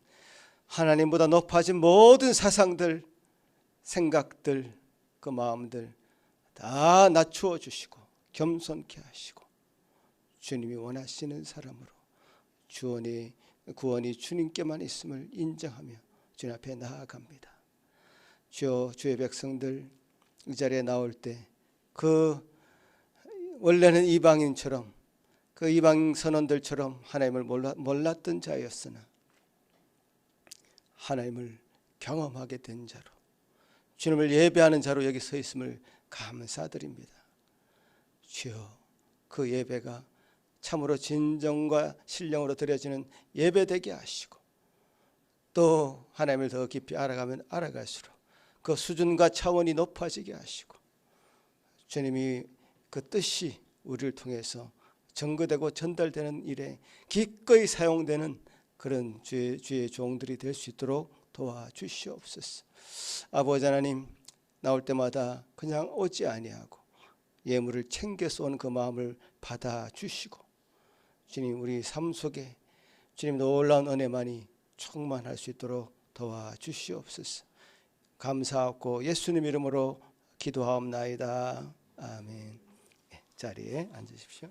하나님보다 높아진 모든 사상들, 생각들, 그 마음들 다 낮추어 주시고 겸손케 하시고 주님이 원하시는 사람으로 구원이 주님께만 있음을 인정하며 주님 앞에 나아갑니다. 주여, 주의 백성들 이 자리에 나올 때 그 원래는 이방인처럼 그 이방 선원들처럼 하나님을 몰랐던 자였으나 하나님을 경험하게 된 자로 주님을 예배하는 자로 여기 서 있음을 감사드립니다. 주여, 그 예배가 참으로 진정과 신령으로 드려지는 예배되게 하시고 또 하나님을 더 깊이 알아가면 알아갈수록 그 수준과 차원이 높아지게 하시고 주님이 그 뜻이 우리를 통해서 전거되고 전달되는 일에 기꺼이 사용되는 그런 주의 종들이 될 수 있도록 도와주시옵소서. 아버지 하나님, 나올 때마다 그냥 오지 아니하고 예물을 챙겨서 온 그 마음을 받아주시고 주님, 우리 삶 속에 주님 놀라운 은혜만이 충만할 수 있도록 도와주시옵소서. 감사하고 예수님 이름으로 기도하옵나이다. 아멘. 자리에 앉으십시오.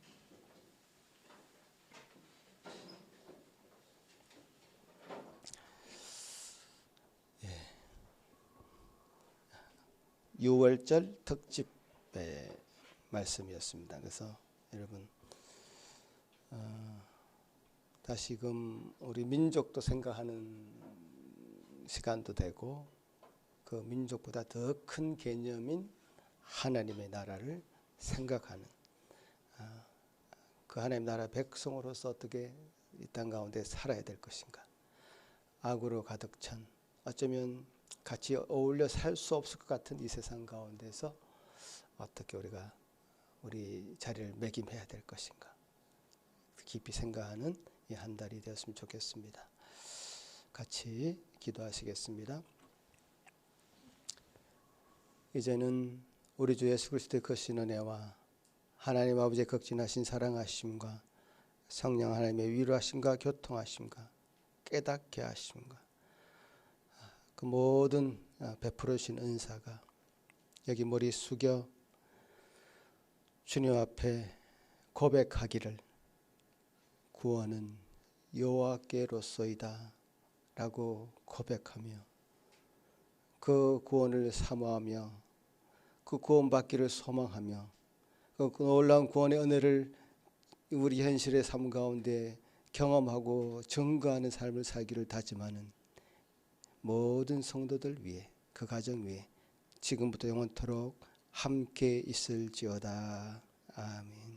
6월절 특집의 말씀이었습니다. 그래서 여러분 다시금 우리 민족도 생각하는 시간도 되고 그 민족보다 더 큰 개념인 하나님의 나라를 생각하는 그 하나님 나라 백성으로서 어떻게 이 땅 가운데 살아야 될 것인가. 악으로 가득 찬 어쩌면 같이 어울려 살 수 없을 것 같은 이 세상 가운데서 어떻게 우리가 우리 자리를 매김해야 될 것인가 깊이 생각하는 이 한 달이 되었으면 좋겠습니다. 같이 기도하시겠습니다. 이제는 우리 주 예수 그리스도의 거신 은혜와 하나님 아버지의 극진하신 사랑하심과 성령 하나님의 위로하심과 교통하심과 깨닫게 하심과 그 모든 베풀어 주신 은사가 여기 머리 숙여 주님 앞에 고백하기를 구원은 여호와께로소이다 라고 고백하며 그 구원을 사모하며 그 구원받기를 소망하며 그 놀라운 구원의 은혜를 우리 현실의 삶 가운데 경험하고 증거하는 삶을 살기를 다짐하는 모든 성도들 위해 그 가정 위해 지금부터 영원토록 함께 있을지어다. 아멘.